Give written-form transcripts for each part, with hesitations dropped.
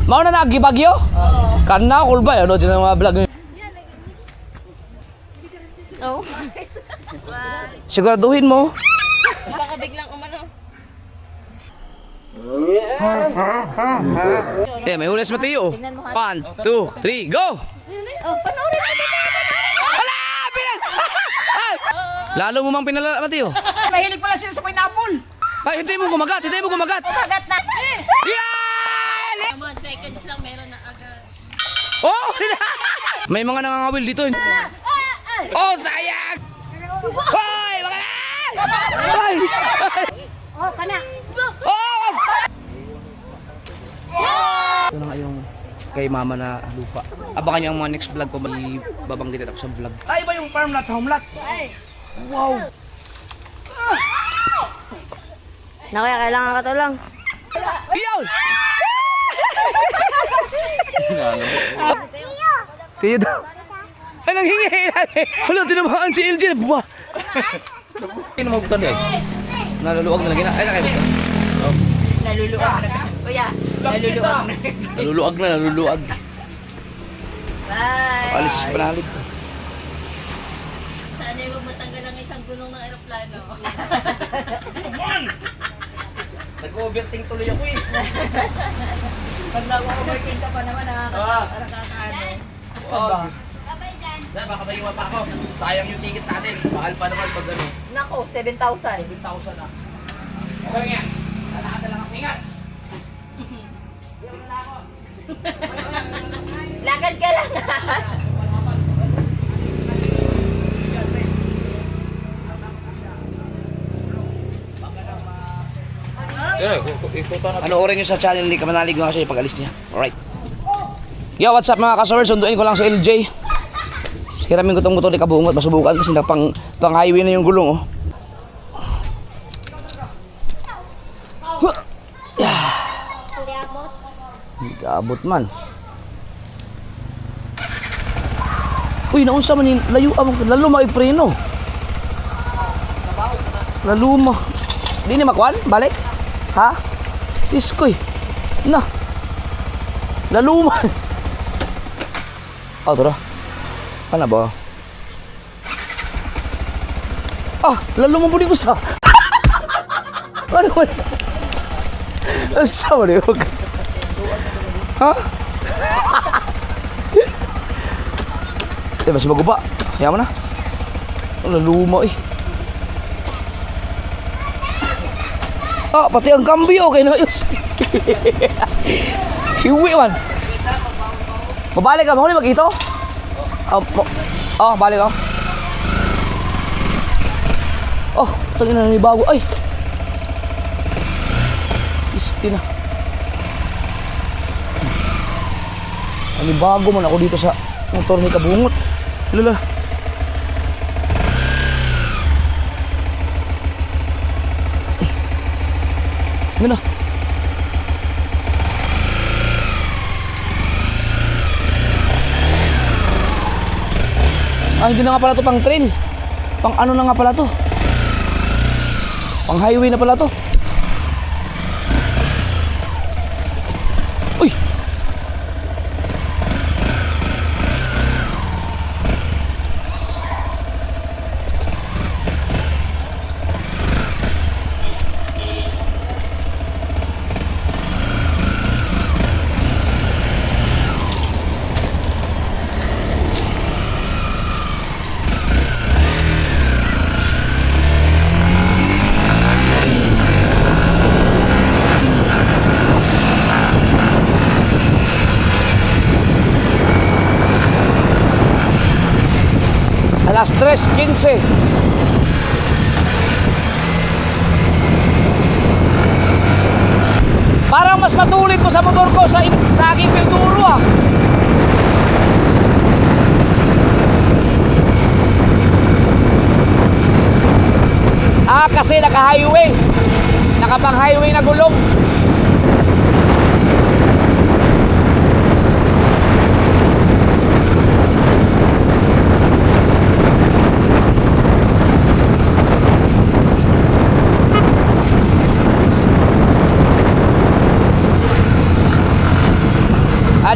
Mao na nagibagyo? Oo. Kana kulba ano din mga vlog niyo. Oh. Siguraduhin mo. Baka biglang umano. May hules Mateo. 1, 2, 3, go! Oh, panoorin mo dito. Hala! Pinag! Lalo mo mang pinala, Mateo. Mahilig pala sila sa pineapple. Ay, hindi mo gumagat. Magat na. Yeah! Come on, seconds lang meron na agad. Oh! May mga nangangawil dito. Oh, sayang! Hoy! Mga na! Hoy! Oh, kana. Oh! Ito na nga yung kay mama na lupa. Abangan niyo ang mga next vlog ko. May babanggitin ako sa vlog. Ay, iba yung farm lot, home lot. Wow! Nakuya, kailangan ka to lang. Iyaw! Tiyo daw. Ay, nanghingi. Wala, tinabahan si LJ. Buwa. Sino mo butan eh? Naluluwag na lagi na. Ay, nakay. Naluluwag na. Kuya, naluluwag na. Naluluwag. Bye. Alis sa panalig. Sana huwag matanggal ang isang gulong ng aeroplano. Nag-overthink tuloy ako eh. Pag nag-overthink ka pa naman, nakakaano. Wow. Sir, baka may iwan pa ako. Sayang yung ticket natin. Mahal pa naman pag ano. Nako, 7,000. 7,000 na. Okay nga. Lalakad lang ako. Ingat! Lakad ka lang. Ikutan na. Panoorin nyo sa channel ni Kamanalig mga kasi pag-alis niya. Alright. Yo, what's up mga kasawers? Sunduin ko lang si LJ. Hiramin ko itong motor ni Kabungot. Masubukan kasi pang highway na yung gulong. Oh. Hindi abot man. Uy, naunsa man yung layo. Lalo mag-preno. Lalo ma. Di ni makwan? Balik? Ha? Iskoy. Na. Lalo ma. Oh, tara. Ano ba? Ah, lalo mo budi ko sa. Ano ba? Asa mo rin? Ha? Masih maguba. Siya mo na. Luma eh. Ah, pati ang kambyo. Okay na ayos. Hiwi man. Mabalik ka. Mahuli mag-ito? Balik ako. Oh, tangin na bago. Ay. Isti na. Bago man ako dito sa motor ni Kabungot. Lala. Ano na? Hindi na nga pala to pang trail. Pang ano na nga pala to? Pang highway na pala to. Uy! Alas 3:15. Parang mas matulit ko sa motor ko sa aking pilduro ah. Kasi naka-highway. Nakapang-highway na gulong.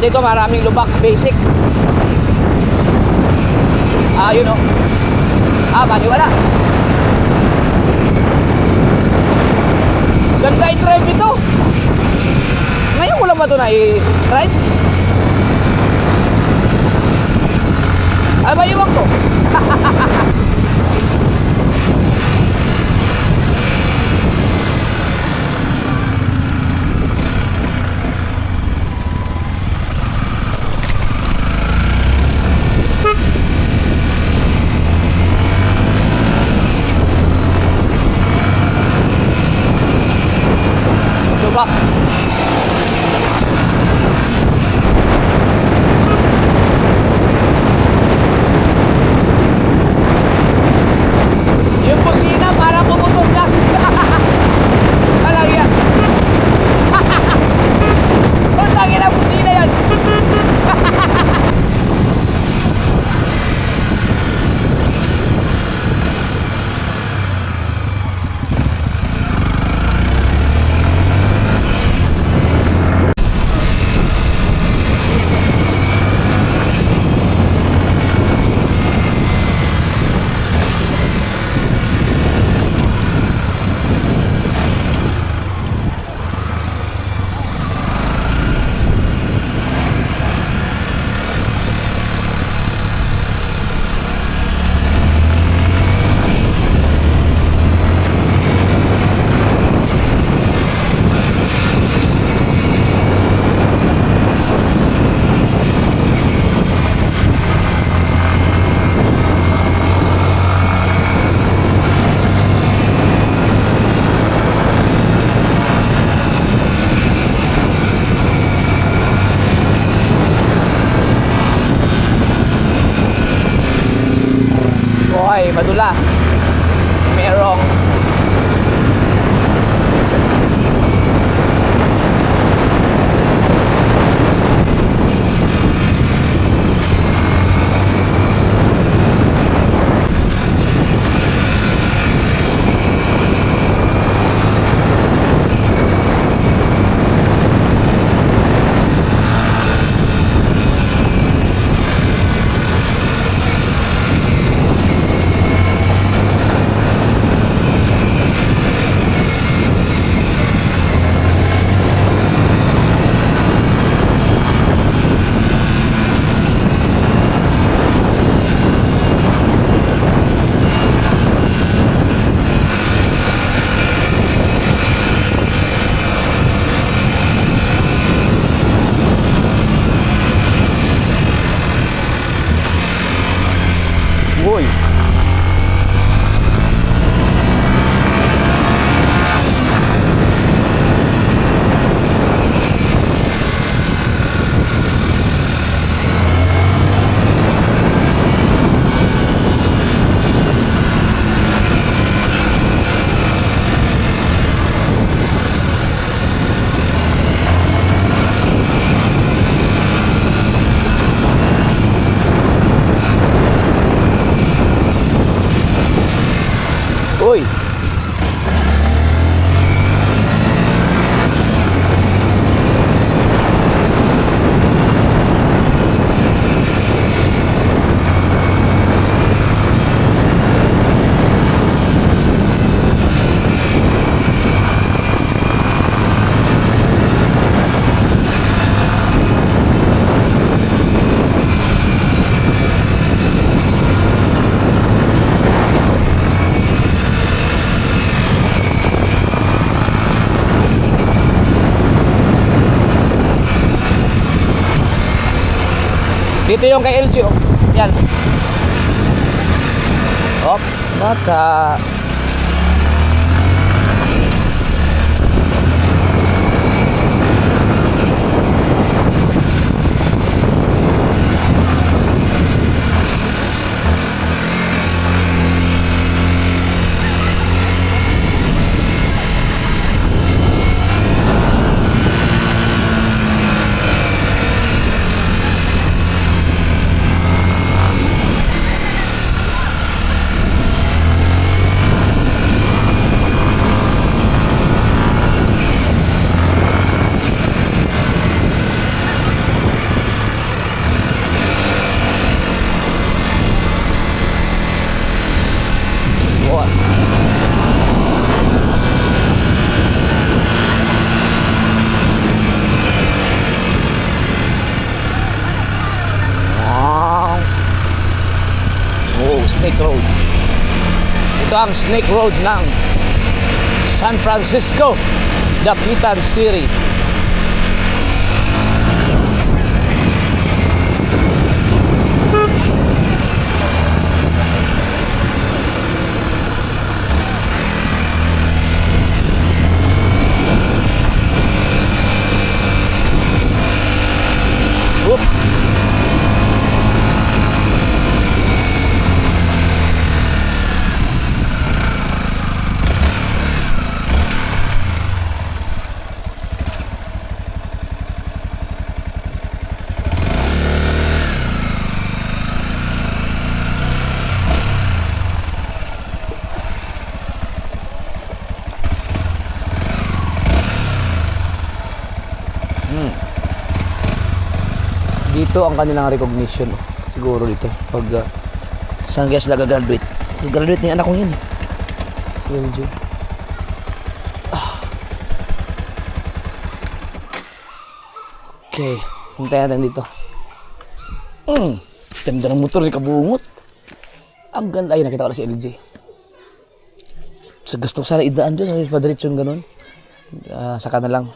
dito maraming lubak, basic. Yun o. Baliwala. Ganda i-drive ito. Ngayon ko lang ba ito na i-drive? Maiwan ko. Lubak. Yung busina para pumutol lang. Talagyan. Ang lagi na busina yan. Buhay, madulas. Merong uy. Uy. Dito yung kay LG, oh. Yan. Hop, baka. Snake Road. Ito ang Snake Road ng San Francisco, Dapitan City. Whoop. Dito ang kanilang recognition siguro dito pag saan kaya sila gagraduate. Gagraduate ni anak ko yun. Si LJ. Okay, hintayin natin dito. Ganda ng motor ni Kabungot. Ang ganda. Ay, nakita ko na si LJ. So, gusto ko sana idaan dyan. Padiretso yung ganun. Saka na lang.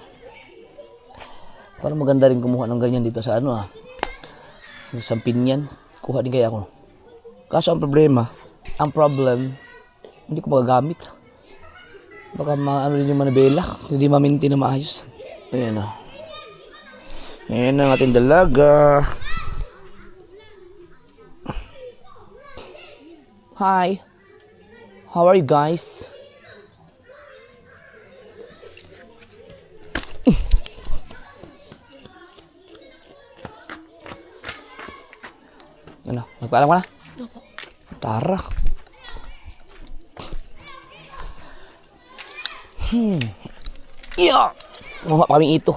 Parang maganda rin kumuha ng ganyan dito sa ano sa Pinyan. Kuha din kaya ako. Kaso ang problem, hindi ko magagamit. Baka ano rin yung manabela. Hindi maminti na maayos. Ayan o. Ayan ang ating dalaga. Hi. How are you guys? Ano? Nagpaalam ka na? Tara. Yeah. Mama pa kami ito.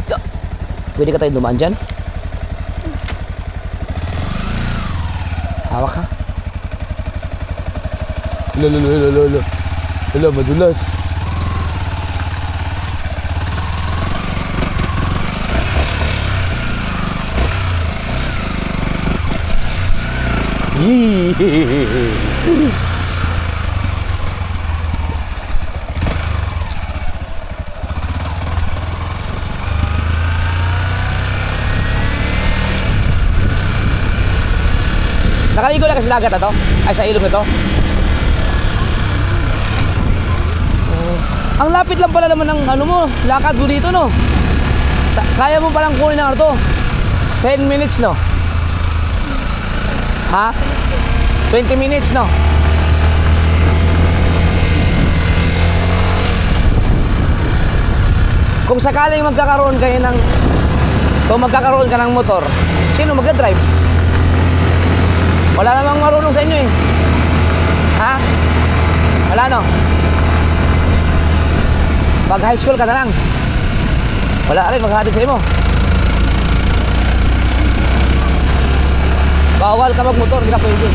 Yeah. Pwede ka tayo dumaan dyan? Hawak ka? Lala, madulas. Nakaligo na kasi dagat na to? Ay, sa ilog na to? Ang lapit lang pala naman ng ano mo, lakad mo dito, no? Kaya mo palang kunin ng ano to? 10 minutes, no? Ha? 20 minutes, no? Kung sakaling magkakaroon kayo ng kung magkakaroon ka ng motor, sino magdadrive? Wala namang marunong sa inyo eh. Ha? Wala, no? Pag high school ka na lang, wala rin maghahatid sa inyo. Bawal ka magmotor, hindi ka pwede.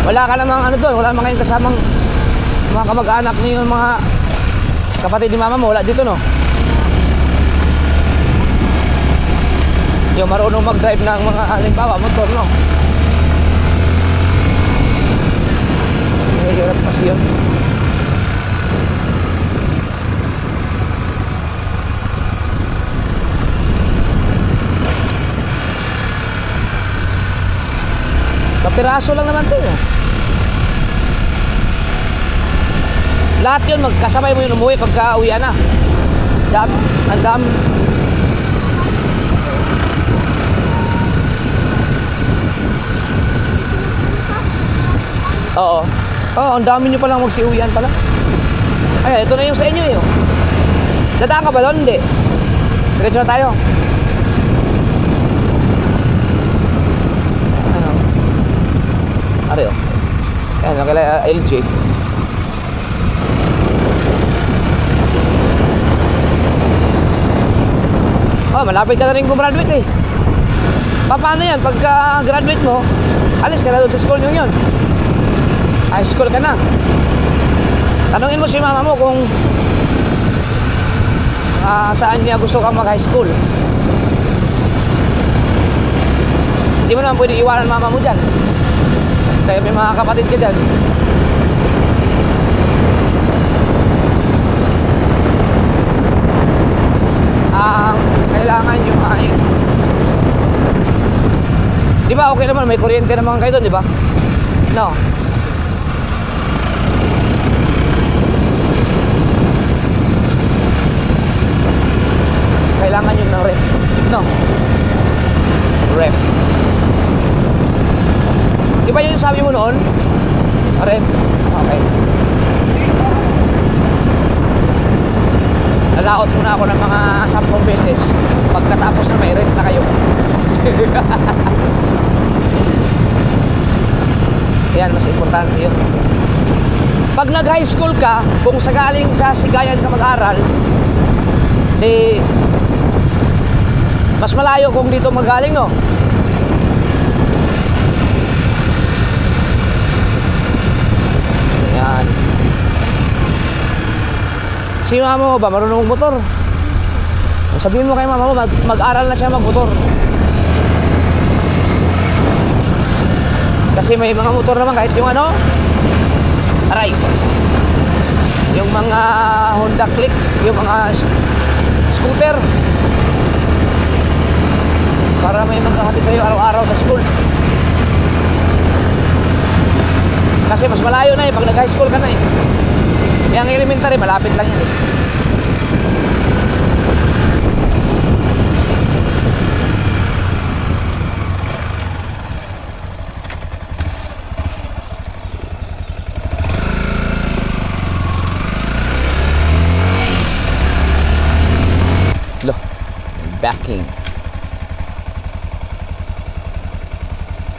Wala ka namang ano doon, wala namang kayong kasamang mga kamag-anak niyo, mga kapatid ni mama mo, wala dito, no? Yung marunong mag-drive ng mga halimbawa, motor, no? Hirap kasi yun. Kapiraso lang naman ito. Lahat yun, magkasabay mo yun umuwi pagka uwian na. Ang dami. Oo. Oo, ang dami nyo palang magsiuwian pala. Ay, ito na yung sa inyo eh. Dadaan ka ba doon? Hindi. Diretso na tayo. Ari oh. Ayan, nakila LJ. Oh, malapit ka na rin gumraduate eh. Paano yan? Pagka graduate mo, alis ka na doon sa school nyo yun. High school ka na. Tanungin mo si mama mo kung saan niya gusto kang mag-high school. Hindi mo naman pwede iwanan mama mo dyan. Kaya may mga kapatid ka dyan. Kailangan yung ay... Di ba okay naman, may kuryente naman kayo doon, di ba? No. Kailangan yun ng ref. No. Ref. Di ba yung sabi mo noon? Ref. Okay. Nalaot muna ako ng mga 10 beses. Pagkatapos na may ref na kayo. Yan, mas importante yun. Pag nag-high school ka, kung sagaling sa Sigayan ka mag-aral, di mas malayo kung dito magaling, no? Yan. Si mama mo ba marunong magmotor? Sabihin mo kay mama mo, mag-aral na siya magmotor. Kasi may mga motor naman kahit yung ano, aray, yung mga Honda Click, yung mga scooter, para may maghahatid sa'yo araw-araw sa school. Kasi mas malayo na eh pag nag-high school ka na eh. Yung elementary, malapit lang yan eh. Look, backing.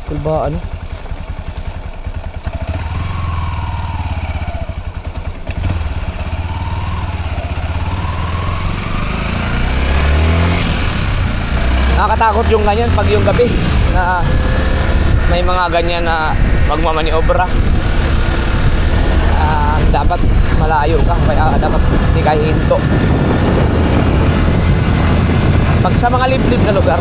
Cool ba ano? Nakakatakot yung ganyan pag yung gabi na may mga ganyan na magmamaniobra. Dapat malayo ka, kaya dapat hindi ka hihinto. Pag sa mga liblib na lugar,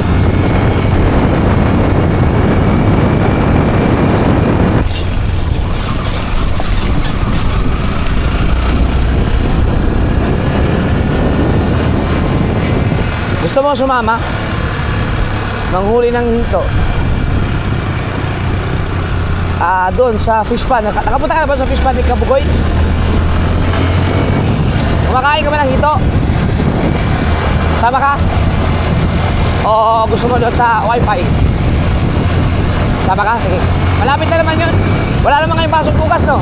gusto mo sumama? Manghuli ng hito. Doon sa fish pan. Nakapunta ka na ba sa fish pan ni Kabugoy? Kumakain ka ba ng hito? Sama ka? O gusto mo doon sa wifi? Sama ka? Sige. Malapit na naman yun. Wala naman kayong pasok bukas, no?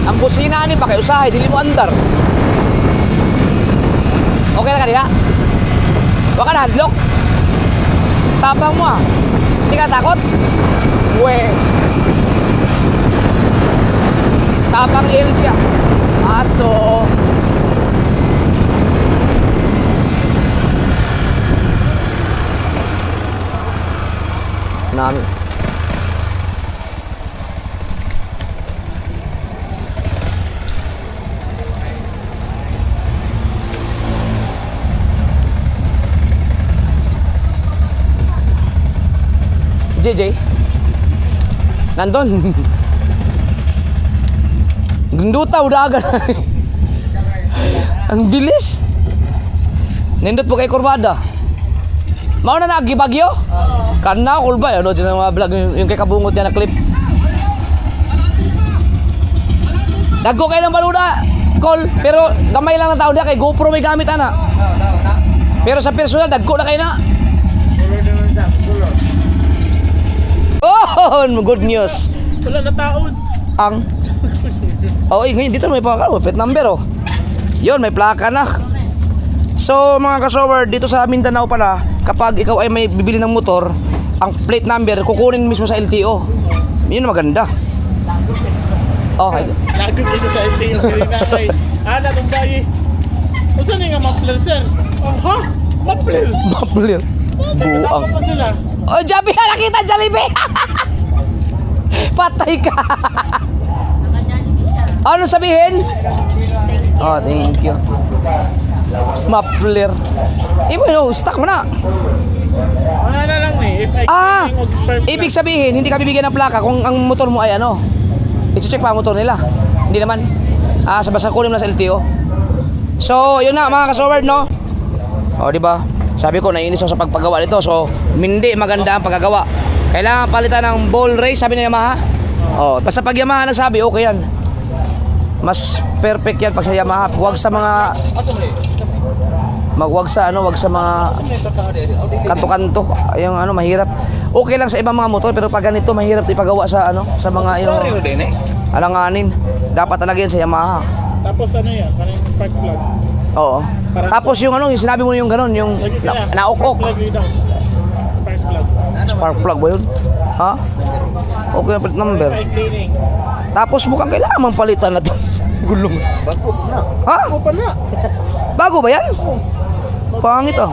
Ang busina ni pa kayo usahay, dili mo andar. Okay na kanina? Huwag ka na hadlock. Tapang mo ah. Hindi ka takot? We. Tapang ilpya. Aso. Nami. JJ nandun. Gendutaw dagan. Ang bilis. Nindot po kay Kurbada. Mau na nagibagyo? Oo. Kana kulba ano dyan ang mga vlog yung kay Kabungot yan na clip. Dagko kayo ng baluda call, pero gamay lang na tao dia kay GoPro may gamit ana. Pero sa personal dagko na kayo na. Oh, good news. Wala na taon. Ang ngayon dito may plate number oh. Yun, may plaka na. So mga kasower, dito sa Mindanao pala, kapag ikaw ay may bibili ng motor, ang plate number kukunin mismo sa LTO. Yun maganda. Okay. Lagod dito sa LTO kay nanay. Ana tong bayi. Usa ni nga mapler sir? Aha, mapler. Mapler. Buang. Dapat sila. Oh, Jabi, nakita Jollibee. Patay ka. Ano sabihin? Oh, thank you. Muffler. Stuck mo na. Wala na lang eh. If I can spare plug. Ibig sabihin, hindi ka bibigyan ng plaka kung ang motor mo ay ano. I-check pa ang motor nila. Hindi naman. Basta kunin mo na sa LTO. So, yun na mga kasoward, no? O, di ba? Sabi ko, naiinis ako sa pagpagawa nito. So, hindi maganda ang paggagawa. Kailangan palitan ng ball race, sabi ng Yamaha. O, basta pag Yamaha nagsabi, okay yan. Mas perfect yan pag sa Yamaha. Huwag sa mga... Wag sa mga kanto-kanto. Yung mahirap. Okay lang sa ibang mga motor, pero pag ganito, mahirap ipagawa sa sa mga yung alanganin. Dapat talaga yan sa Yamaha. Tapos ano yan? Parang spark plug. Oo. Tapos yung yung sinabi mo yung ganun, yung naok-ok. Spark plug. Spark plug ba yun? Ha? Okay na plate number. Cleaning. Tapos mukhang kailangan mang palitan na to. Gulong. Bago na. Ha? Bago pa na. Bago ba yan? Pangit oh.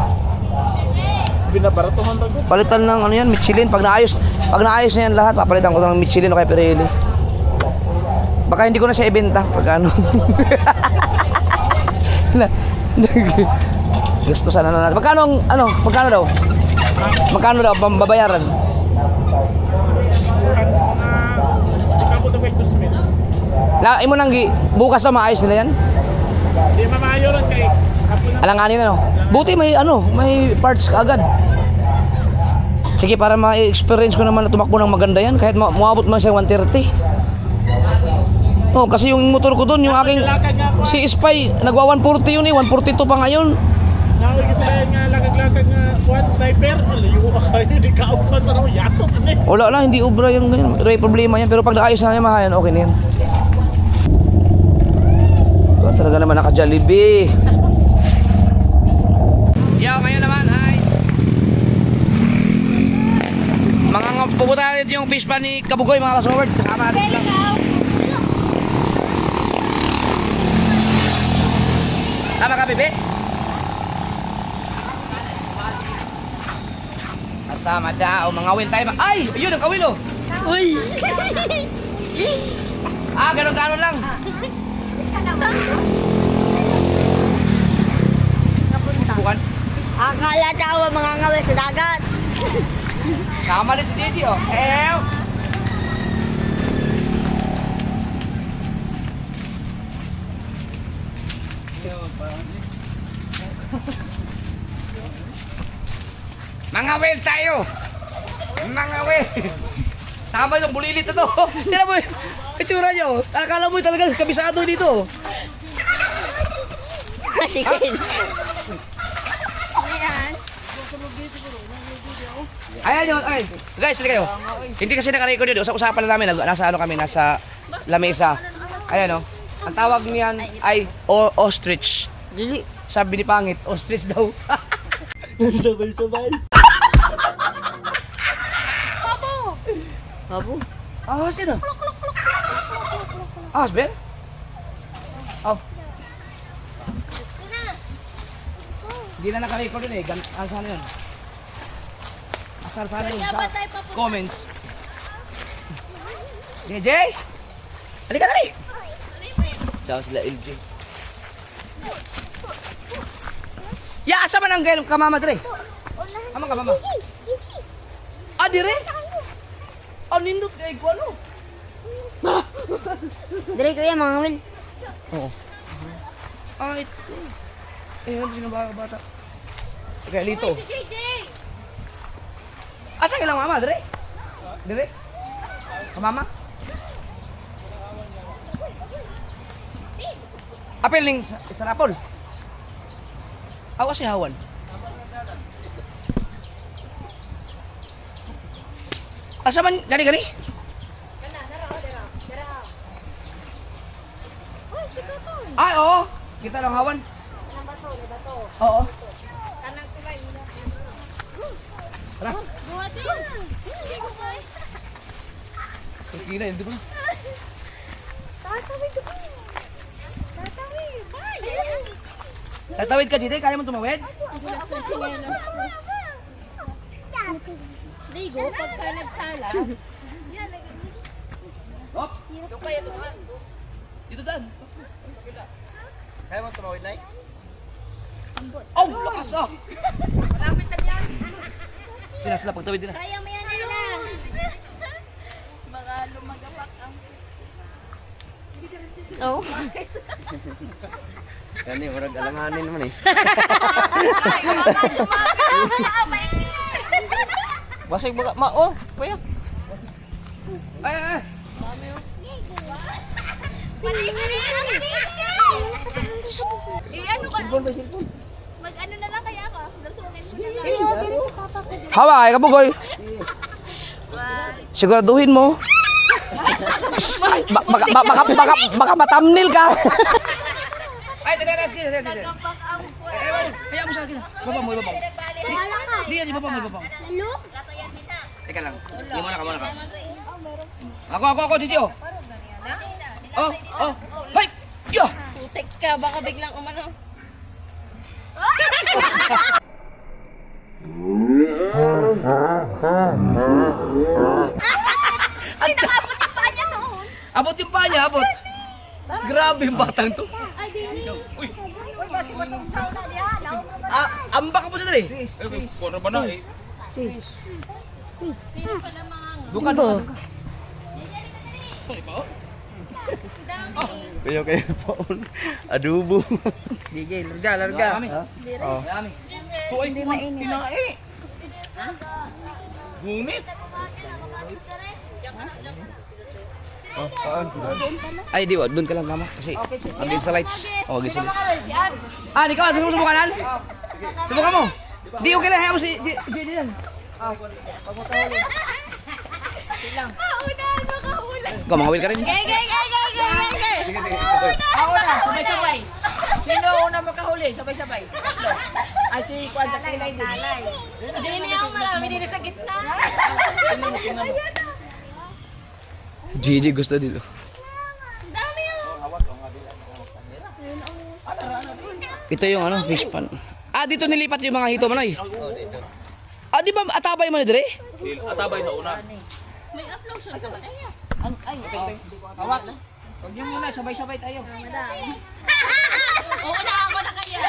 Binabaratuhan bago. Palitan ng yan, Michelin. Pag naayos na yan lahat, papalitan ko ng Michelin o kay Pirelli. Baka hindi ko na siya ibenta pag ano. Gusto sana na natin. Magkano daw? Magkano daw babayaran? Imo nang bukas na maayos nila yan? Hindi mamayoran kay hapon na. Alanganin Buti may parts kaagad. Sige, para ma-experience ko naman na tumakbo ng maganda yan kahit muabot man siya 130. Kasi yung motor ko doon, yung aking si Spy, nagwa 140 yun 142 pa ngayon. Nawag ka sila nga lagag-lagag nga one sniper. Alayo ka kayo, hindi ka upa sa raw yato. Wala lang, hindi ubra yung ganyan. May problema yan, pero pag naayos na Yamaha yan, okay na yan. Talaga naman naka-Jollibee. Ngayon naman ay pupunta natin yung fish pan ni Kabugoy, mga kasoward. Kasama natin lang. Tama ka, bebe? Kasama daw, mga will tayo. Ay! Ayun, ang kawil oh! Uy! Ganun-ganon lang. Bukan. Akala daw mga ngawin sa dagat. Sama din si Gigi oh. Help! Mga whale tayo! Mga whale! Tama yung bulilit na to. Tira mo yung itsura nyo. Akala mo talaga kabisado dito. Sige. Ayan yun. Ay, guys, sila kayo. Hindi kasi naka-record yun. Usap-usapan na namin. Nasa kami, nasa lamesa. Ayan o. Ang tawag niyan ay ostrich. Sabi ni Pangit, ostrich daw. Sabay-sabay. Babo. Sino? Ben? Oh. Hindi na naka-record yun eh. Saan yun? Saan yun? Sa comments. DJ! Halika na rin! Tsaka sila LG. Asa man ang gail kamama dire? Amang kamama? Gigi! Dire? Nindot kay ko ano? Dire ko yan mga wil. Oo. Ito. Ano sino bata? Kaya lito. Asa kailang mama, dire? Dire? Kamama? Apel ning isang apol. Awas si Hawan. Asa man gani? Ay, oo. Kita lang Hawan. Oo. Tara. Hindi ba? Tatawid ka dito, kaya mo tumawid? Ligo, pagka nagsala. Hop! Yung kaya tuhan. Dito daan. Kaya mo tumawid na Oh, lakas ah. Malapit na yan. Sila sila pagtawid din na. Kaya mo yan sila. Baka lumagapak ang... Oh. Yan eh, murag alanganin naman eh. Basig baga oh, kuya. Ay. ano ka? Mag-ano na lang kaya ako? Lasungin mo na lang. Hawak ka bugoy. Siguraduhin mo. Baka matamnil ka. Ay, teka. Nagapak ang... Kaya mo sa akin. Baba mo. Di, baba mo. Teka lang. Di mo na ka. Ako, Cici, oh. Oh. Hay! Yo! Putik ka, baka biglang umano. Ay, nakabot yung paa niya noon. Abot yung paa niya, abot. Grabe yung batang to. Ay, di. Uy, basi mo itong sauna niya. Ambak ka po siya dali. Kung ba na eh? Dukan mo. Kayo Paul. Adobo. Gigil, larga. Oh. Hindi mainit. Gumit. Ay, di, doon ka lang mama. Kasi, against sa lights. Oh, against sa lights. Di ka, gusto mo subukan? Subukan mo. Di, okay lang. Hayaan mo si Di yan. Ikaw, mangawil ka rin. Ako na, sabay-sabay. Sino una makahuli? Sabay-sabay. Ay, si Kwan Takilay din. Hindi niya ako marami, hindi na sa gitna. Gigi gusto dito. Dami yun. Ito yung fish pan. Dito nilipat yung mga hito manoy. Di ba atabay mo na dire? Atabay na una. May upload siya sa kanya. Hawak. Huwag niyo muna, sabay-sabay tayo. Oo, wala ako na kaya.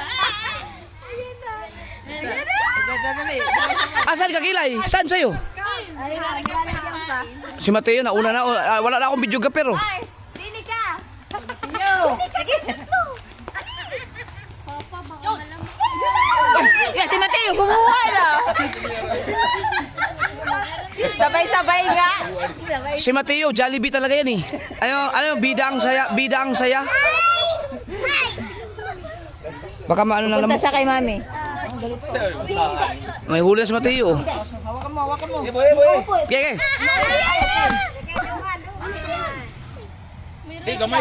Dali. Saan ka kilay? Saan sa'yo? Si Mateo nauna na. Wala na akong video ka pero. Dili ka. Kasi Mateo, kumuha na. Sabay-sabay nga. Si Mateo, Jollibee talaga yan eh. Ano, bida ang saya. Baka maano lang naman. Punta siya kay mami. May huli na si Mateo. Hawakan mo. Okay. Gamay.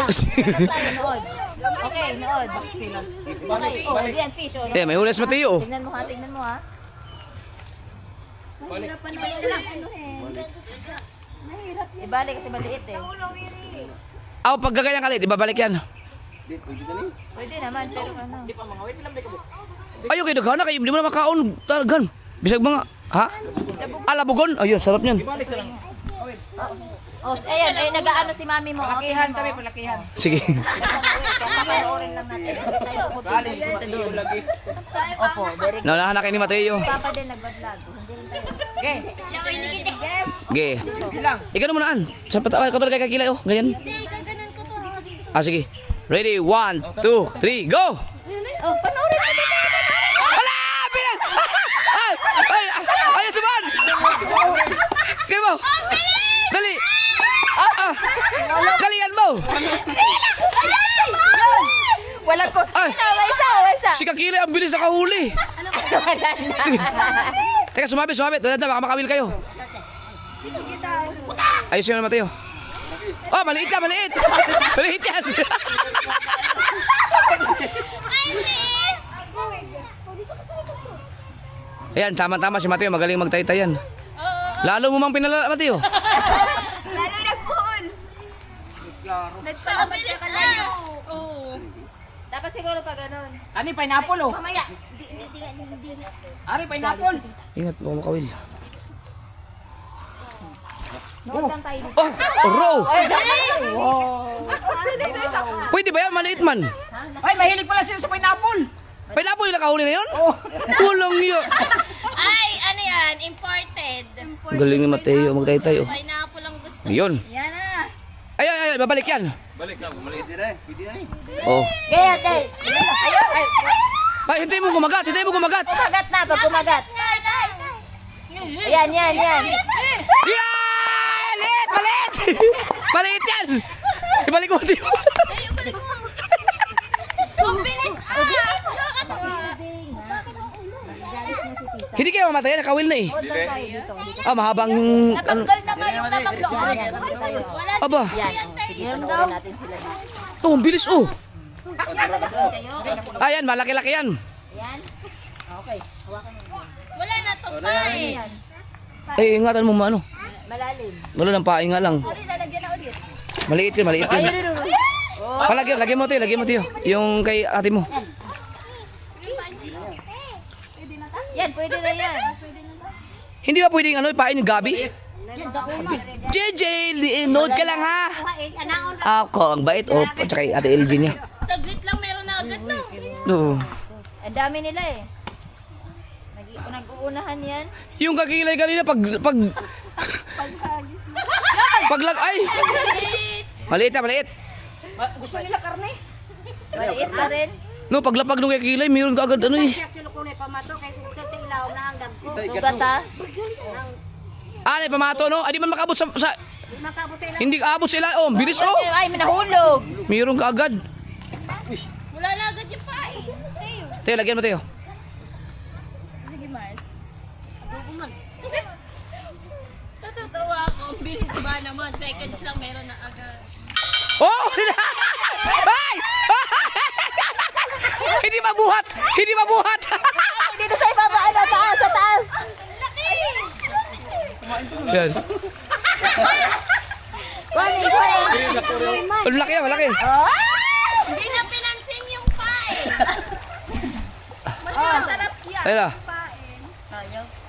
Okay, nood. Okay, yan, fish. May huli na si Mateo. Tingnan mo ha. Ibalik kasi maliit eh. Pag gaganyan ka ulit, ibabalik yan. Pwede naman, pero ano. Ayaw kayo daghana kayo, hindi mo na makaon. Talagan. Bisag mga, ha? Labugon? Ayun, sarap niyan. Ayan, nag-aano si mami mo. Palakihan kami, palakihan. Sige. Panoorin lang natin. Opo, very good. Naunahan na kayo ni Mateo. Papa din nag-vlog. Hindi rin tayo. Okay. Okay. Bilang. Ikaw na munaan. Sa patawa, ikaw talaga kakilay, ganyan. Gaganan ko to. Sige. Ready, 1, 2, 3, go! Panoorin natin. Wala! Bilang! Ayos naman! Kaya mo! Dali! Galingan mo! Walang ko. May isa. Si Kakilay, ang bilis nakahuli. Teka, sumabit. Baka makawil kayo. Ayos yun, Mateo. Maliit ka, maliit! Maliit yan! Ayan, tama-tama si Mateo, magaling magtaytayan. Lalo mo mang pinalala, Mateo. Lalo na full. Nagpapabilis na. Oo. Dapat siguro pa ganun. Ano yung pineapple oh? Mamaya. Ano yung pineapple? Ingat, baka makawil. Nood lang tayo dito. Oh, raw. Pwede ba yan? Maliit man. Ay, mahilig pala sila sa pineapple. Pineapple yung nakahuli na yun? Kulang yun. Ay, ano yan? Imported. Galing ni Mateo. Magtayo tayo. Pineapple ang gusto. Yun. Yan na. Ay, babalik yan. Balik lang, maliit din eh. Pwede na eh. Oh. Kaya, tay. Ayun. Ay, hintay mo kumagat. Hintay mo kumagat. Kumagat na, pag kumagat. Ayan, yan, yan. Yeah! Maliit! Maliit! Maliit yan! Ibalik mo, Mateo. Ang bilis! Hindi kayo mamatay. Nakawil na eh. Ah, mahabang yung... Ano. Tanggal na nga yung nakablok. Wala Aba. Yan. Sige, panoorin natin sila dito. Oh, ang bilis oh. Ayan, malaki-laki yan. Yan. wala na to pa eh. Ay, ingatan mo ano. Malalim. Wala ng paing nga lang. Lalagyan na ulit. Maliit yun, maliit yun. Palagyan, lagyan mo Teo. Yung kay ate mo. Yan, pwede na yan. Hindi ba pwedeng ano, pain yung gabi? JJ, nood ka lang ha. Ako, ang bait. Oh, at saka ate LG niya. Saglit lang meron na agad na. Oo. Ang dami nila eh. Nag-uunahan yan. Yung kakilay kanina paglag ay. Maliit na, maliit. Gusto nila karne. Maliit pa rin. No, paglapag nung kakilay, mayroon ka agad ano eh. Sugat ha. Ay, pamato no? Ay, di man makabot sa... Hindi kaabot sila. Oh, ang bilis oh. Ay, manahulog. Mayroon ka agad. Wala na agad yung pa eh. Teo, lagyan mo Teo. Natatawa ako. Ang bilis ba naman? Seconds lang meron na agad. Oh! Ay! Hindi mabuhat! Hindi mabuhat! Dito sa ibaba, ano, taas, sa taas. Yan. Kunin. Ang laki yan, malaki. Hindi na pinansin yung pa eh. Ayun na.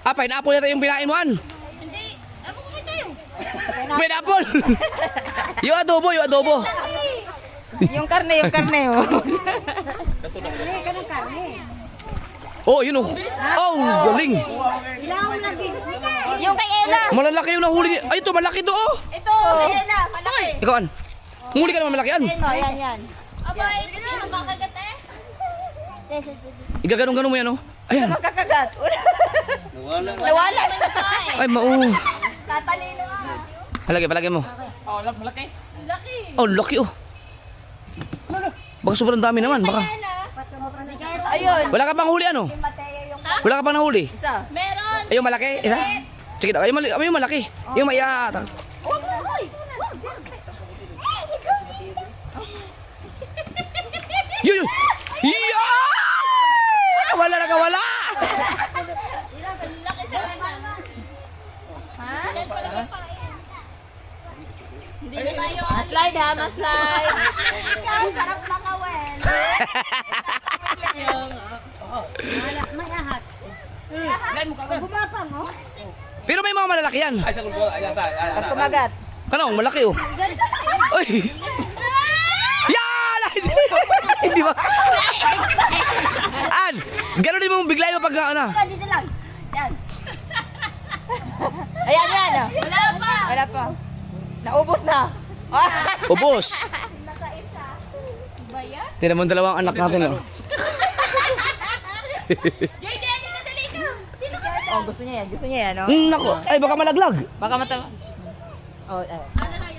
Ah, pineapple yata yung pinain mo an. Hindi. Ako kumay tayo. Pineapple! Yung adobo. Yung karne, oh. Oh, yun oh. Oh, galing. Yung kay Ella. Malalaki yung nahuli niya. Ay, ito, malaki to oh. Ito, kay Ella. Malaki. Ikaw an. Huli ka naman malaki an. Oh, yan. Abay, kasi makagat eh. Igaganong-ganong mo yan oh. Ayan. Magkakagat. Nawala. Ay, Tatalino nga. Palagay mo. Oh, malaki. Laki. Oh, laki oh. Baka sobrang dami naman, baka. Ayun. Wala ka pang huli ano? Wala ka pang nahuli? Isa. Meron. Ay, yung malaki? Isa? Sige daw, yung malaki. Yung maiatak. Yun! Yeah! Wala na kawala! Laki sa kanya. Ha? Hindi na tayo. Maslide ha, maslide. Sarap na kawin. May ahas. Bumapang, oh. Pero may mga malalaki yan. Ay, sa kulbo. Ay, Pag kumagat. Kanong, malaki oh. Ay! Yan! Hindi ba? An! Ganun din mo biglayin mo pag ano. Dito lang. Yan. Ayan, yan. Oh. Wala pa. Naubos na. Ubos. Tignan mo ang dalawang anak natin oh. JJ, dali ka. Dito ka. Oh, gusto niya yan, no? Nako, ay baka malaglag. Baka mata... Oh,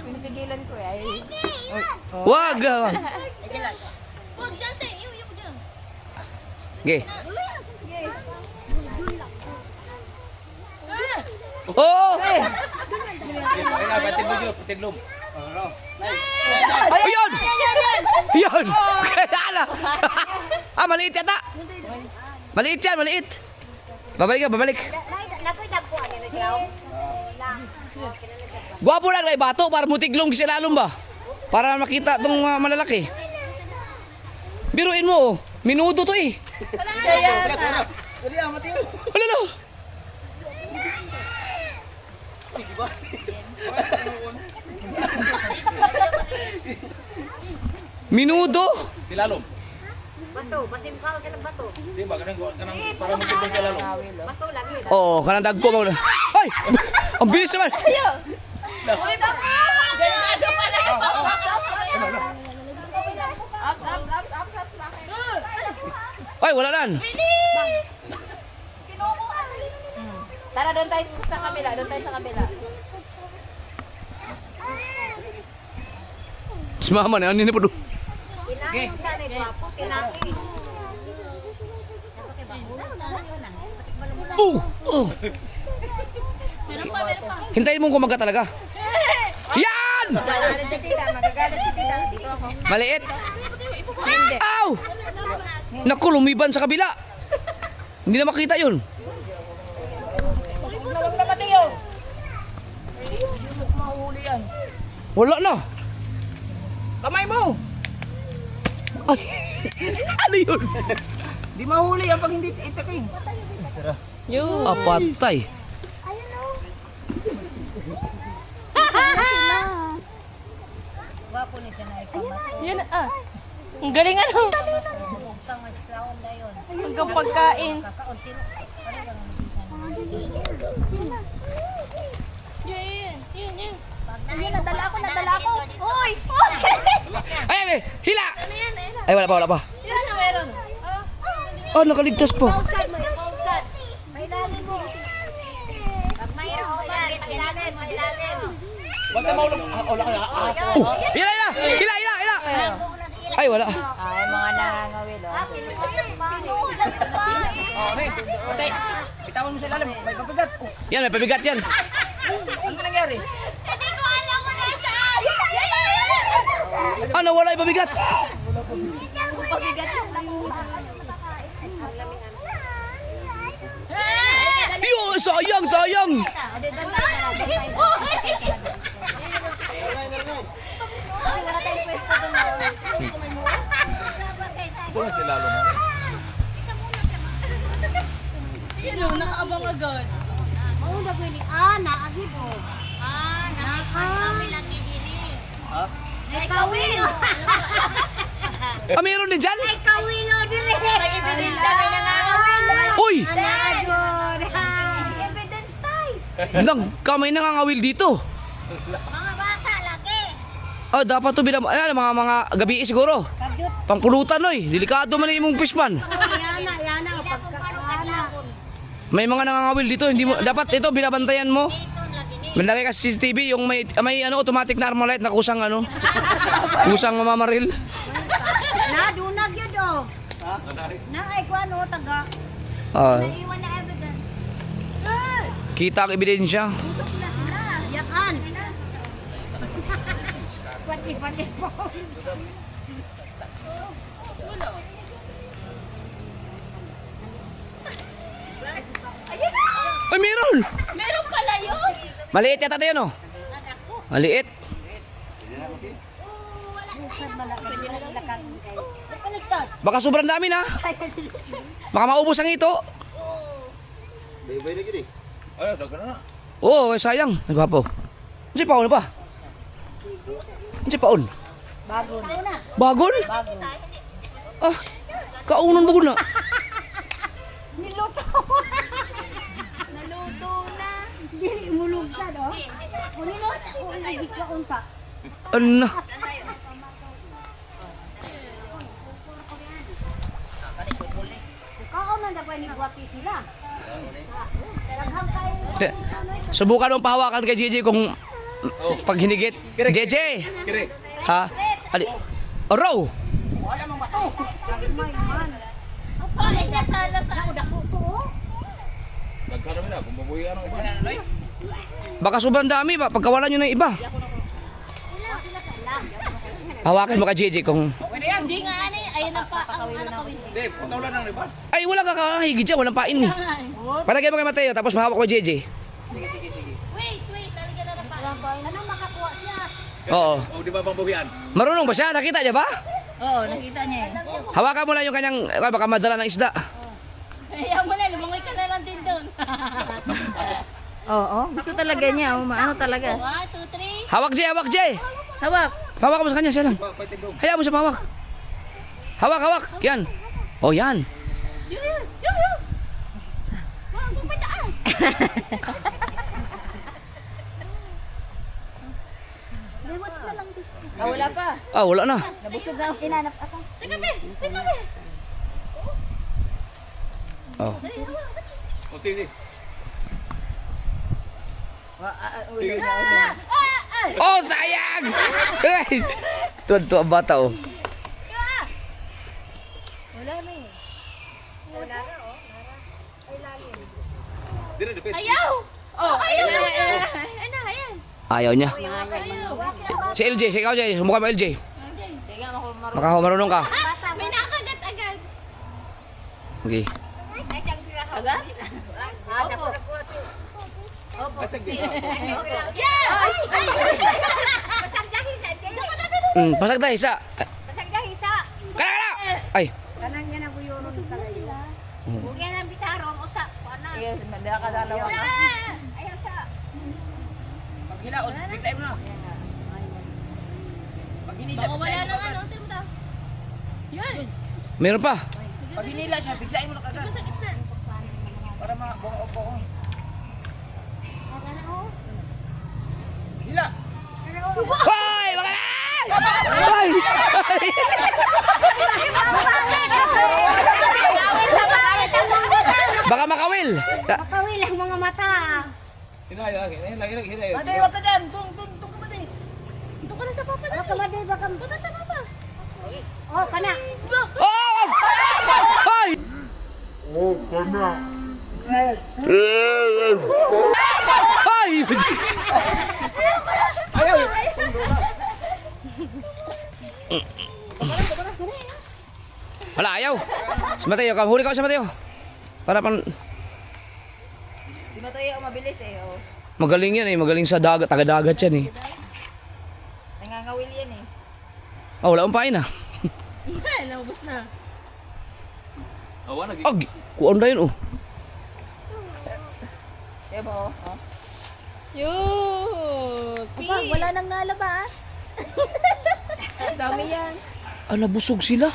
pinipigilan ko eh. Wag! Huwag dyan, te. Iuwi mo dyan. Okay. Oh! Ay, patilom. Ayun! Ayun! Kaya na! Ah, maliit yata! Maliit yan, maliit! Babalik. Gwapo lang na bato para mutiglong kisilalom ba? Para makita itong malalaki. Biruin mo oh, minuto to eh. Wala na. Minudo? Silalom. Bato, basim ka sa bato. Di ba kanang para mo tibong silalom. Bato lagi. Oo, kanang dagko mo. Ay! Ang bilis naman! Uy, baka! Ganado pala ito. Ay, wala nan! Tara, doon tayo sa kabila. Doon tayo sa kabila. Si mama na, ano yun po doon? Kinain ka na gwapo. Kinain. Oh! Hintayin mo kumaga talaga. Yan! Magagalit si tita. Magagalit si tita. Dito ako. Maliit. Hindi. Ow! Naku, lumiban sa kabila. Hindi na makita yun. Tulog na Mateo. Hindi mo mahuli yan. Wala na. Kamay mo. Ay, ano yun? Di mahuli yan pag hindi itaking. Patay. Gwapo ni siya na ikaw. Yan ah. Ang galing ano. Buksang mas laon na yun. Hanggang pagkain. Kakaon sino. Yan. Ayun, nadala ako. Uy! Ay, ay, hila! Ano yan? Ay, wala pa. Yan na meron. Oh, nakaligtas pa. Pausad mo, pausad. May ilalim mo. Pag mayroon mo yan, may ilalim. Wag ka maulog. Wala ka na. Oh, hila! Ay, wala. Ay, mga nangangawil. Oh, Ray. Patay. Bitawan mo sa ilalim. May papagat. Oh, Yan, may pabigat yan. ano nangyari? Hindi ko alam mo nasaan. Ano, wala yung pabigat. Yo, sayang. Gusto mo silalom. Yan o, nakaabang agad. Mauna ko ini. Naagib o. Nakakawil lagi diri. Ha? Nakawil. Meron din dyan? Nakawil o diri. May ebidensya, may nangangawil. Uy! Nanadyon. Evidence tayo. Lang, kamay nangangawil dito. Mga bata lagi. Oh, dapat to binam... Ayan, mga gabi siguro. Kagyot. Pangpulutan, oy. Delikado man yung imong fishman. Yana. Pagkakaana. May mga nangangawil dito, hindi mo dapat ito binabantayan mo. Malagay ka sa CCTV yung may automatic na Armalite na kusang kusang mamamaril. Dunag yun o. Ay ko ano, taga. Ah, Iwan na evidence. kita ang ebidensya. Yakan. Pati po. Ay, meron! Meron pala yun. Maliit yata tayo, no? Maliit. Baka sobrang dami na. Baka maubos ang ito. Bay lagi di. Ay, dagan na. Oo, sayang. Nagpapo. Ano si Paon pa? Ano si Paon? Bagon. Bagon? Bagon. Ah, kaunon bagon na. Niluto. Naluto na. Dili mulog sa do. Unilot. Uy, ka unta. Ano na? Kaon na dapat ni guwapi sila. Daghang kayo. Subukan mong pahawakan kay JJ kung pag hinigit. JJ! Kire. Ha? Ali. Oro! Apa, ay nasala sa Dako to. Nagkaroon na kung mabuhi ano iba. Baka sobrang dami ba? Pagkawalan nyo ng iba. Hawakan mo kay JJ kung... Hindi nga ani, ayun ang pa, ang ano kawin. Hindi, pagkawalan ng iba. Ay, wala ka kahigit dyan. Walang pain eh. Palagay mo kay Mateo, tapos mahawak mo kay JJ. Wait, lalagyan na ng pa. Ano makakuha siya? Oo. O di ba pambuhian? Marunong ba siya? Nakita niya ba? Oo, nakita niya eh. Hawakan mo lang yung kanyang... Baka madala ng isda. Ayaw mo na, lumangoy ka na lang din doon. Oo, gusto talaga niya. Ano talaga? 1, 2, 3. Hawak, Jay! Hawak, Jay! Hawak. Hawak mo sa kanya, siya lang. Hayaan mo siya pahawak. Hawak, hawak. Yan. Oh, yan. Yun. Wag mo pataas. Watch na lang dito. Wala pa. Ah, wala na. Nabusog na ako. Kinanap ako. Tingnan mo. Oh. O, sige. Oh, sayang! Guys! Tuwan-tuwa ang bata, oh. Wala na eh. Dire, depende. Ayaw. Oh, ayan na. Ayan. Ayaw niya. Si LJ, si ikaw, Jay. Sumukha mo, LJ. Makaho, marunong ka. May nakagat agad. Okay. Agad? Opo. Basag din. Yeah! Pasag tayo, isa. Masagdahisa. Kana, kana! Ay. Kanang yan ang buyurong sa kayo. Huwag yan ang bitarong. Usa. Ano? Yes, mandala ka dalawa. Ayaw sa. Paghilaon, biglayin mo na. Pag hinila, Baka wala biglayin mo nang kagad. ano. Tingnan mo. Yan. Meron pa. Pag hinila siya, biglayin mo na kagad. Sa gitna. Para mabuo-buo. Hila! Hoy! Baka na! Hoy! Baka makawil. Makawil ang mga mata. Hinay, hinay, hinay. Ate, wag ka dyan! Tung ka ba din? Doon ka na sa papa Baka maday, baka. Doon na sa papa. Oh, kana. Oh! Hoy! Hoy! Ayaw! Wala, ayaw. Si Mateo, huli ka si Mateo. Para pang Di ba tayo mabilis eh. Oh. magaling yan eh. Magaling sa dagat. Taga-dagat yan eh. Nangangawil yan eh. Oh, wala akong pain ah. Yan, naubos na. Awa, lagi. Ag! Kuwan na yun oh. Diba mo? Oh. Yun. Aba, wala nang nalabas. Dami yan. Ah, nabusog sila.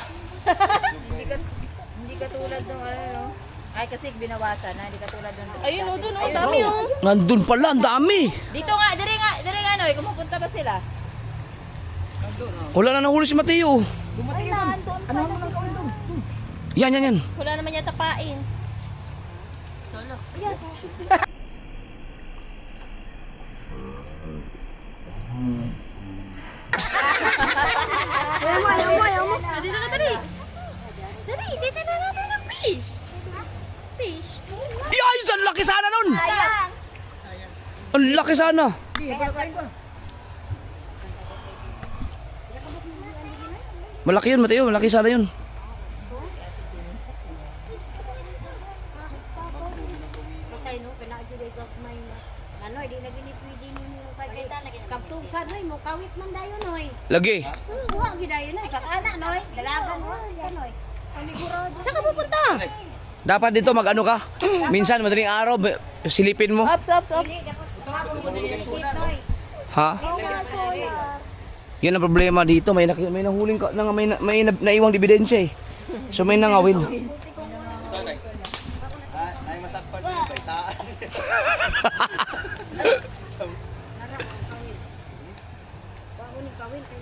Hindi ka tulad ng ano. Ay, kasi binawasan na. Hindi ka tulad ng. Ayun, o, doon, o. Dami, o. Nandun pala, ang dami. Dito nga, dire nga, ano eh. Kumupunta ba sila? Wala na nahuli si Mateo. Ay, nandun pala. Yan, yan, yan. Wala naman yata pain. Solo. Ayaw mo. Dali na ka, dali. Dali, dito na natin ng fish. Fish. Yay! Ang laki sana nun! Sayang. Ang laki sana! Malaki yun, Mateo. Malaki sana yun. Patay no, pinaajuday ka may ano, hindi na gini pwede mo kay talaga. Pagtugsan noy mo kawit man dayon noy. Lagi. Buha gidayon noy, kakana noy, dalagan mo noy. Saan ka pupunta? Dapat dito mag-ano ka. Minsan, madaling araw, silipin mo. Ops. Ha? Yan ang problema dito. May nahuling ka, may naiwang ebidensya eh. So may nangawin. Ay, masakpan yung baitaan.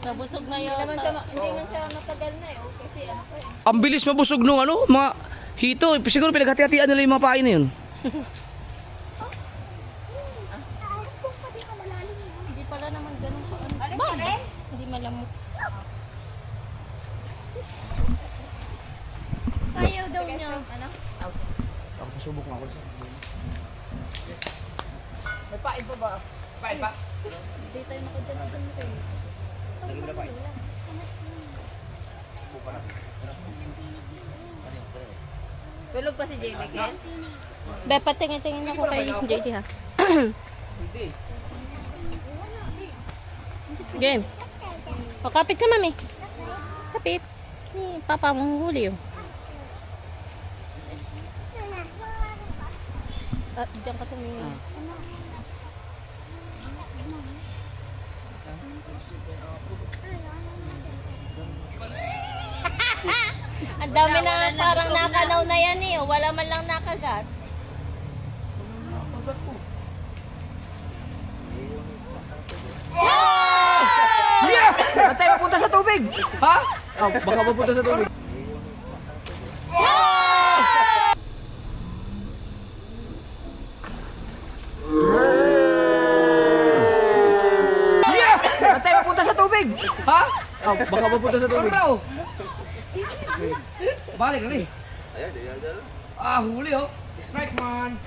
Nabusog na yun. Hindi man siya matagal na eh. Kasi ano pa eh. Ang bilis mabusog nung ano, mga hito. Siguro pinaghati-hatian nila yung mga pain na yun. Hindi pala naman ganun pa. Alis ka rin? Hindi malamok. Ayaw daw niya. Ano? Subok nga ako. May pain pa ba? Pain pa? Hindi tayo nakadyan. Lagi mo na pain. Tulog pa si JB Ken? Be, patingin-tingin ako kay JD ha. Game. O, kapit sa mami. Kapit. Ni papa mong huli yun. Diyan ka tumingin. dami na parang nakanaw na yan eh. Oh. Wala man lang nakagat. Yeah! Patay, mapunta sa tubig! Ha? Oh, baka mapunta sa tubig. Yeah! Patay, mapunta sa tubig! Ha? Oh, baka mapunta sa tubig. Ano? Balik na rin. Ah, huli oh. Strike man.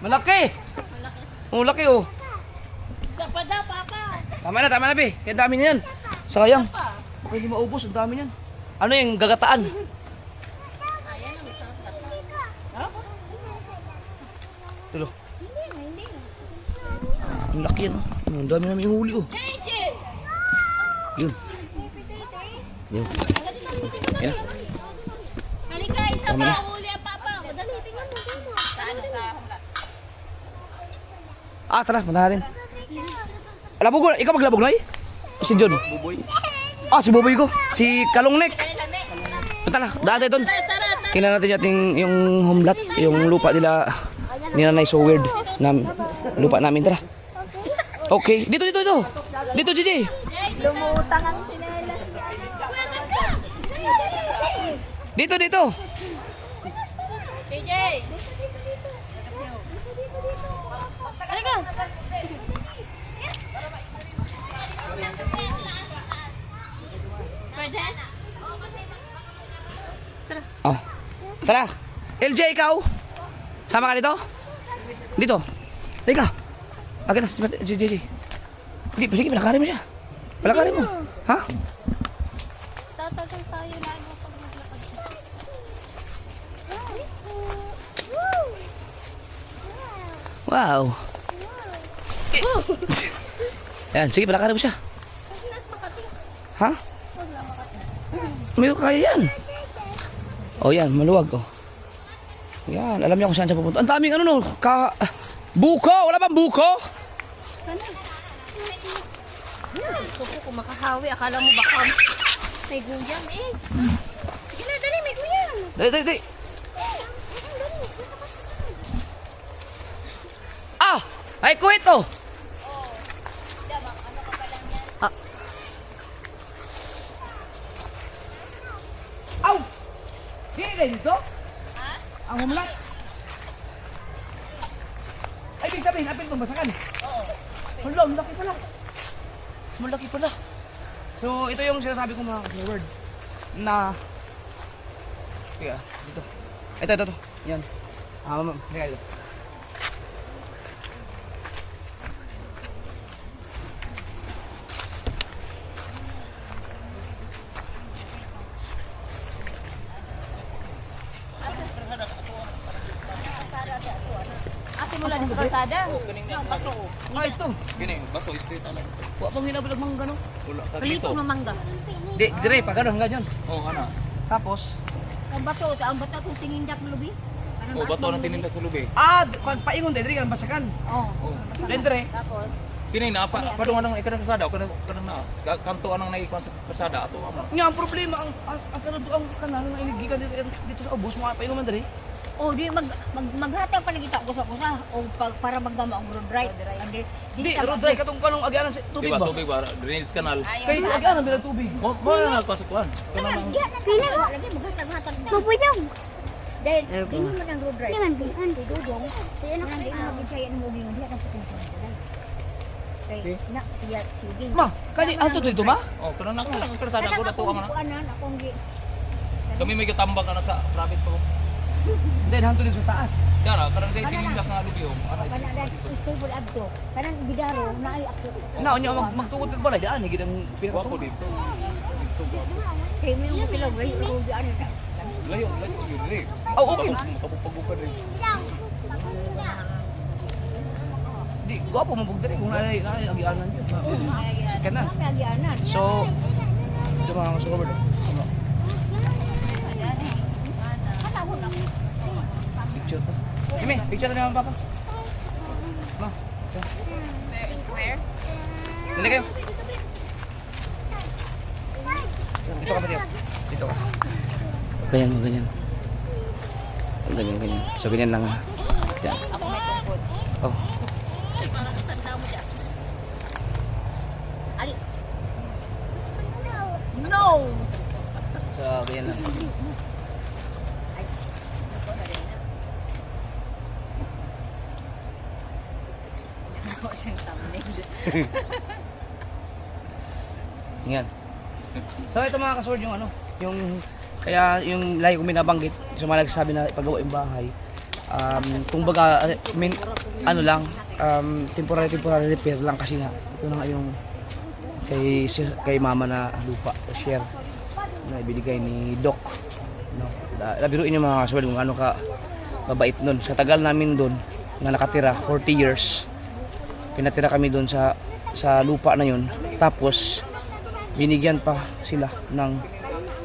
Malaki! Oh, laki oh. Isa pa daw, Papa. Tama na, Bi. Kaya dami na yan. Sayang. Baka hindi maubos, ang dami yan. Ano yung gagataan? Tulo. Ang laki yan. Ang dami namin yung huli, oh. Yun. Yun. Yan. Halika, isa Tama pa. na. Huli ang Papa. Madali, tingnan mo. Saan ka? Ah, tara, punta natin. Labog ko. Ikaw maglabog na eh? Si John. Buboy. Ah, si Buboy ko. Si Kalongnek. Punta na, daan tayo doon. Tingnan natin yung home lot, yung lupa nila ni Nanay So Weird. Lupa namin, tara. Okay, dito. Dito, JJ. Lumutang ang sinelas. Dito. JJ. Halika. Pwede? Oh. Tara. LJ, ikaw. Sama ka dito? Dito. Halika. Agad na, JJ. Hindi, sige, palakarin mo siya. Palakarin mo. Ha? Tatagal tayo lalo pag maglakad. Wow. Yan, sige, palakarin mo siya. Ha? May kaya yan. Oh, yan, maluwag, oh. Yan, alam niya kung saan siya pupunta. Ang daming ano, no? Buko! Wala bang buko? Gusto ko kung makahawi. Akala mo baka may guyam eh. Sige na, dali, may guyam. Dali. Ah! Ay, kuwit, oh! Ah. Aw! Di na dito? Ha? Ang humlat? Ay, ibig sabihin, apil pambasakan? Oo. Hala, malaki pala. Malaki pala. So, ito yung sinasabi ko mga keyword na kaya, dito. Ito. Yan. Ma'am. Teka dito. Ate mo lang sa kalsada. Ah, ito. Gini, bato straight ala. Wa pang hinabalag mang gano. Wala ka Kalito dito. mamangga. Di, dire, pa gano hanggang dyan. Oh, ana. Tapos, Ang bato kung tingindak mo lubi. Oh, bato nang tinindak sa lubi. pag paingon dire kan basakan. Oh. Then dire, Tapos, Kini na pa padung anang ikan kasada, kanang na. Kanto anang naikon sa kasada ato amo. nga ang problema ang kanado ang kanal na inigikan dito sa ubos mga paingon man dire. oh di maghatag pa nagita ko sa o para magdama ang road right. Di, road dry katong kanong agyanan sa tubig Diba ba? tubig ba drainage canal. Kay agyanan bila tubig. Mo na nagpasukuan. Kanang Pila lagi maghatag. Mapuyang. Dahil hindi mo ng road right. Yan bihan di dudong. Kaya na kasi ang bisayan mo din diha sa kung Kay na siya sige. Ma, kani ato dito ma? oh, kanang nang kasada ko dato ang Anan akong gi. kami may katambak na sa province ko. Then hanto din sa taas. Kara, kanang kay tinindak nga lubi oh. Ana Kana dati stable abdo. Kanang bidaro na ay ako. Na unya magtugot ng balay daan gid ang Wako pinaka dito. Kay may mo pilaw ray o di ano ta. Layo yun dire. Oh, okay. Kapupagupad rin. Di, gwapo mo bug dire kung ay agyanan yun. Sige na. Kami agianan. So, ito mga kasukober. Picture pa. Kimi, picture na naman papa. Ma, Square? dali kayo. Dito ka ba dito? Dito ka. So ganyan lang ha. Yan. Ako may tungkod. Oh. Tanda mo dyan. No! So ganyan lang. Ako siyang thumbnail. Yan. So ito mga kasword yung ano, yung kaya yung lagi kong binabanggit sa mga nagsasabi na ipagawa yung bahay. Kung baga, ano lang, temporary repair lang kasi nga ito na nga yung kay mama na lupa, share na ibinigay ni Doc. No? Labiruin yung mga kasword kung ano ka mabait nun. Sa tagal namin doon na nakatira, 40 years, pinatira kami doon sa lupa na yun. Tapos binigyan pa sila ng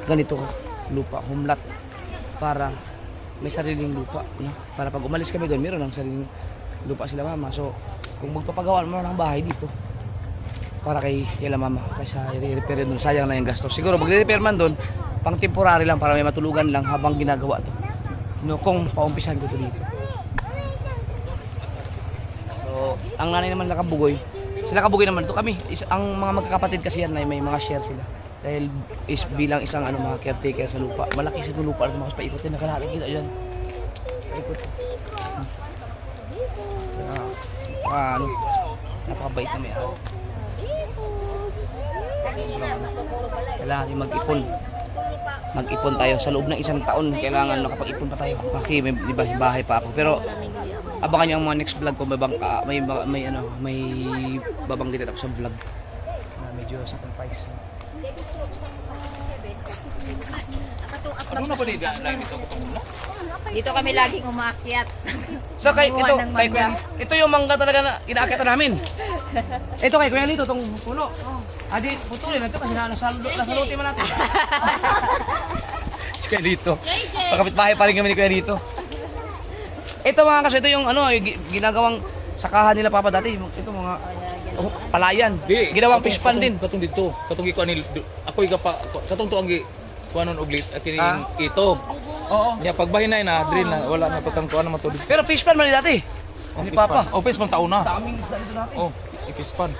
ganito lupa, humlat, para may sariling lupa, no? Para pag umalis kami doon, meron ng sariling lupa sila mama. So kung magpapagawa mo ng bahay dito para kay mama, kasi i-repair doon, sayang na yung gastos. Siguro magre-repair man doon pang temporary lang para may matulugan lang habang ginagawa to, no? Kung paumpisahan ko to dito. So ang nanay naman nakabugoy, sila kabugoy naman to kami. Ang mga magkakapatid kasi yan ay may mga share sila. Dahil is bilang isang ano, mga caretaker sa lupa. Malaki sa lupa na mga paikot din. Nakalaki kita dyan. Paikot. Ano, napakabait na may araw. Kailangan natin mag-ipon. Mag-ipon tayo. Sa loob ng isang taon, kailangan nakapag-ipon pa tayo. Kasi may bahay pa ako. Pero abangan nyo ang mga next vlog ko. May babanggitin ako sa vlog. Medyo sacrifice. Ano na ba nila? Lain dito ko muna? Dito kami laging umaakyat. So kay Kumuha ito, ng kay mangga. Kuya, ito yung mangga talaga na inaakita namin. Ito kay Kuya Lito, itong puno. Adi, putulin natin kasi nasalutin man natin. Si Kuya Lito. Pagkapit-bahay pa rin kami ni Kuya Lito. Ito mga kaso, ito yung ano, yung ginagawang sakahan nila papa dati. Ito mga palayan. Ginawang fish pan din. Katong dito. Katong iko anil ako iga pa katong to ang kuanon og lit kining ito. Oo. Nya pagbahinay na drill na wala na patang kuan na matulog. Pero fish pan man ni dati. Ni papa. Oh, fish pan sa una. Daming isda dito natin. Oh, fish pan.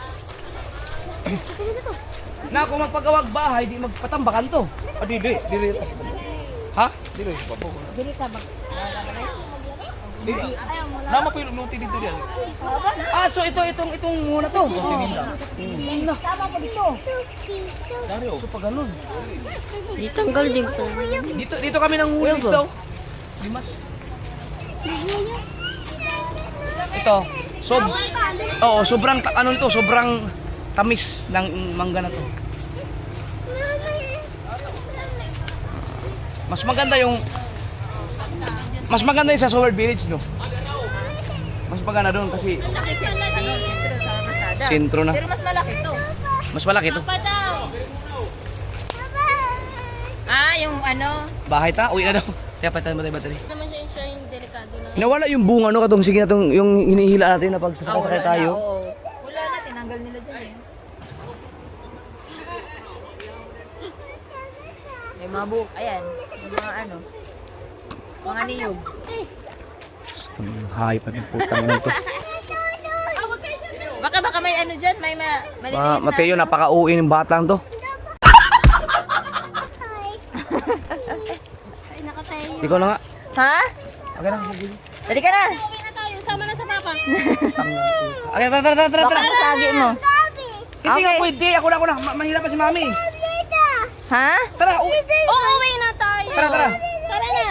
Na kung magpagawag bahay, di magpatambakan to. Dili. Ha? Dili pa po. Dili ka mag... Nama po yung lumunti dito diyan. Ah, so itong muna to. Tama po dito. Dario. So pag ganun. Ditanggal din ko. Dito kami nang huli daw. Dimas. Ito, sobrang ano nito, sobrang tamis ng mangga na to. Mas maganda yung sa Solar Village, no? Mas maganda doon kasi sentro na. Pero mas malaki to. Mas malaki to. Yung ano? Bahay ta, uwi na daw. Kaya patay battery. Naman siya yung delikado na. Nawala yung bunga, no? Katong sige na tong yung hinihila natin na pag sasakay tayo. Oo. Wala na, tinanggal nila dyan eh. May mga buhok, ayan. May mga ano. Mga niyog. Hay pa ng putang nito. Baka may ano dyan, may maliliit na. Mateo, napaka-uwi ng batang to. Ay, nakatayo. Ikaw na nga. Ha? Okay na, sige. Dali ka na. Uwi na tayo. Sama na sa papa. Okay, tara. Baka masagi mo. Hindi nga pwede, ako na. Mahirap pa si mami. Ha? Tara, Uwi na tayo. Tara. Tara na.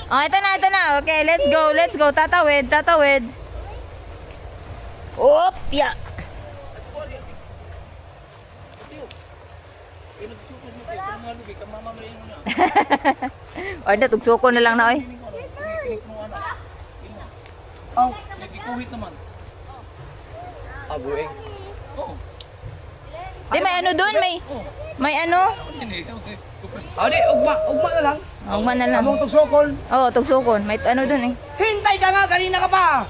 Oh, ito na. Okay, let's go. Tatawid. Oop, yeah. Oy, tugsuko na lang na, oy. Oh, nagikuhit naman. Abueng. Di, may ano doon, may ano? Di, ugma na lang. Ugma na lang. Among tugsokol. Oo, tugsukon. May ano doon eh. Hintay ka nga, kanina ka pa.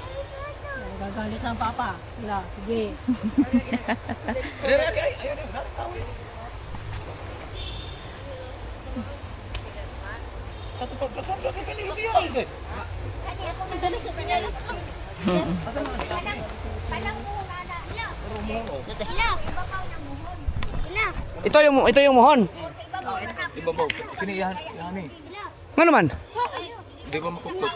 Gagalit ng papa. Wala. Sige. Ito yung mohon. Iba mo, kiniyahan eh. Nga naman. Di ba makukot?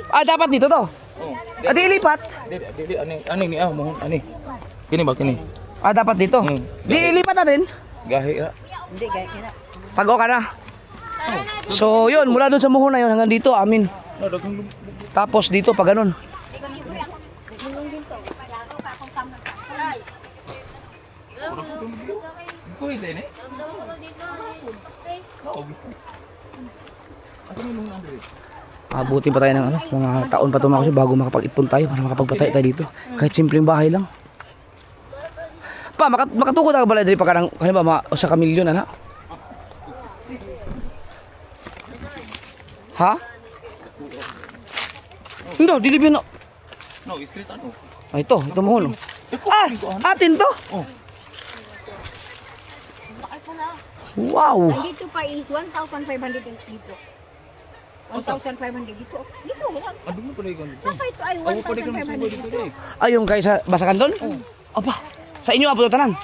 Dapat dito to. Oh. Di ilipat. Di, ani ni mohon, ani. Kini ba kini? Dapat dito. Di ilipat natin. Gahi ra. Pag ka na. So yun, mula doon sa mohon na yun hanggang dito, amin. No, dagang Tapos dito pag ganun. kuy din eh. Oo. Asa mo nung andre? Abutin pa tayo ng mga taon pa tumako bago makapag-ipon tayo para makapagpatay tayo dito. Kahit simpleng bahay lang. Pa, makatukod ka balay diri pa kanang halimbawa mga usa ka milyon ana. Ha? Hindi, dili na. No, street ano? Ito mohon. Atin to. Oh. Wow. Dito pa is 1,500 dito. 1,500 dito. Dito wala. Ando mo pala ikon. Saka ito ay Ako pala ikon sa 1,500 dito. Ay, yung kay sa Basakan doon? Aba, sa inyo abuto tanan.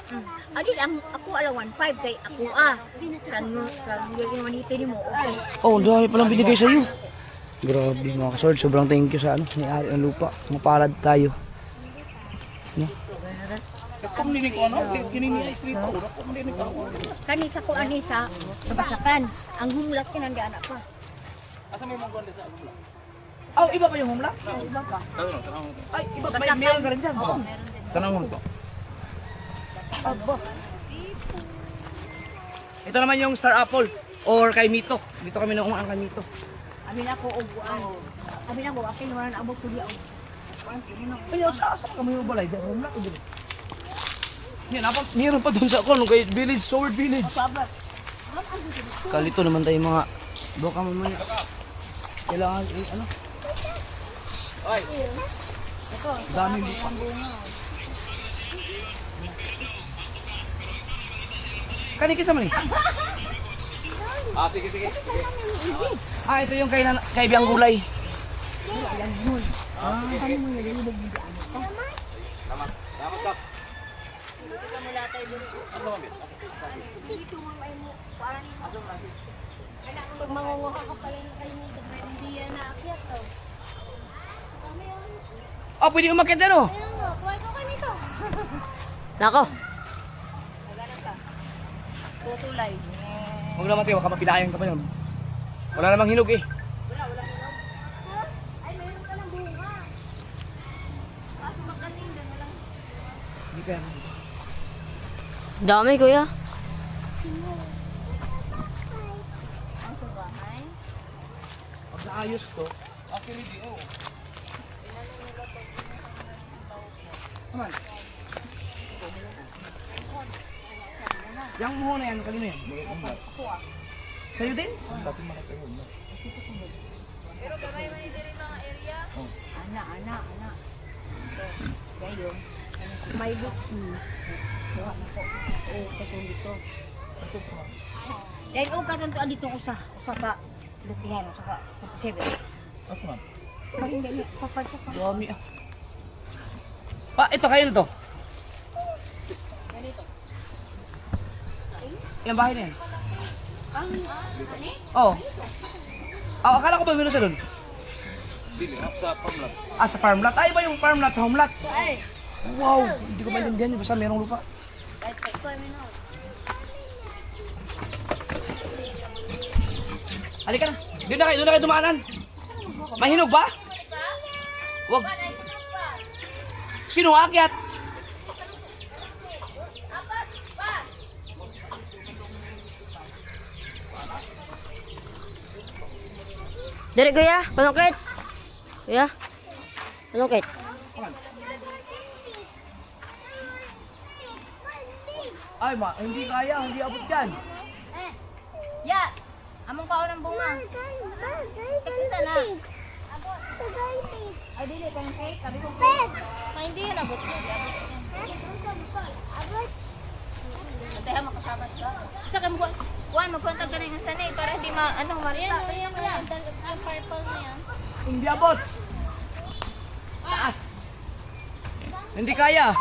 Adi ang ako ala 1,500 kay ako kan yung manito ni mo. Okay. Oh, dahil palang binigay sa iyo. Grabe mga kasord, sobrang thank you sa may-ari ng lupa. Mapalad tayo. Kung nini ko ano, kini ni street pa ura ko nini ka. Kani sa ko ani sa Basakan. Ang humlat ka nandi anak pa. Asa may monggon sa agula? Oh, iba pa yung humla? Iba pa. Tanong. Ay, iba pa yung meron ka rin dyan. Oo, meron din. Tanong ko. Aba. Ito naman yung Star Apple or kay Mito. Dito kami nung umaan kay Mito. Amin ako og amin ako akin wala na abot kuya. Ay, sa kami yung balay. Dahil humla ko dito. Meron pa doon sa ako nung kay Village, Sword Village. Kalito naman tayo mga baka mamaya. Kailangan ano? Ay. Dami lupa. Kani kisa man eh. Sige. Ito yung kay Biang Gulay. Tama ka. Pag mangunguha ka pala ng kayo hindi yan naakyat to. Oh, pwede umakyat dyan oh. Ayun nga, kuha ko kayo nito. Nako. Tutulay. Huwag naman tayo, makapapilayan ka pa yun. Wala namang hinog eh. Ay, mayroon ka ng bunga. Kaso makaninda na lang. Hindi ka. Dami, kuya. Pag naayos to, Actually di oh. naman. Yang muho na yan, kanino yan? Sa'yo din? Pero kamay man diri mga area. Ana. Gayon. May bukti. Kuha na ko. Katong dito. Dahil karon to dito usa ka lutihan, usa ka 47. Asa man? Pag hindi papasok ka. Dami ah. Pa, ito kayo na to. Yung bahay na yan. Oo. Oh, akala ko ba meron siya doon? Dili sa pamlat. Sa farm lot. Ay, iba yung farm lot sa home lot. Wow, hindi ko maintindihan yun. Basta merong lupa. Halika na. Doon na kayo dumaanan. May hinog ba? Wag. Sino aakyat? Dari kuya, panungkit. Kuya. Panungkit. Ay, hindi kaya. Hindi abot dyan. Ya, among kaon ng bunga. Kita na. Ay, dili kang cake. Sabi ko, hindi yan abot. Abot. Dahil makasabat ka. Sa kamo Juan, magkontag ka rin ng sanay para hindi marita. Ayan, yung purple na yan. Hindi abot. Taas. Hindi kaya.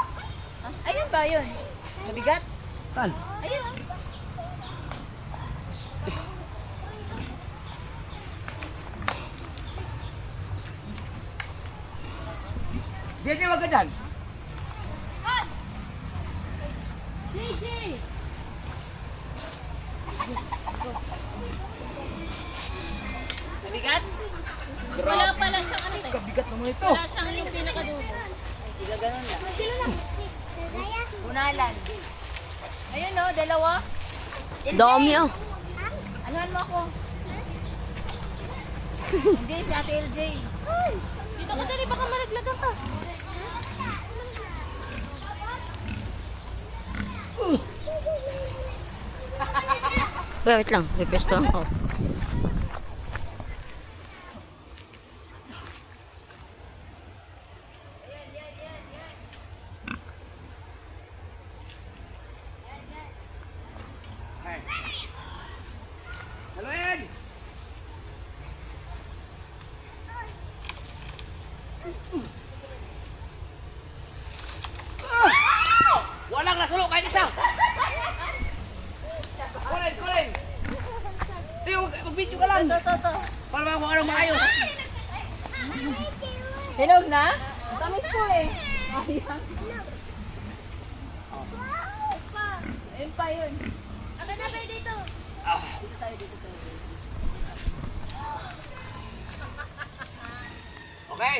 Ayun ba yun? Mabigat? Tal. Ayun. JJ, wag ka dyan. Mabigat? Wala pala siyang ano eh. Kabigat naman ito. Wala siyang yung pinakadulo. Unalan. Ayun o, dalawa. Dami ah. Anuhan mo ako. Hindi, si Ate LJ. Dito ka dali, baka malaglagan ka. Wait lang, request lang ako. Haluin! Walang nasulo kahit isa! Kulay! Tiyo, mag-video ka lang! Para mga kung anong maayos! Hinog na? Tamis po eh. Ayun pa yun. Ako na ba dito? Dito tayo. Okay!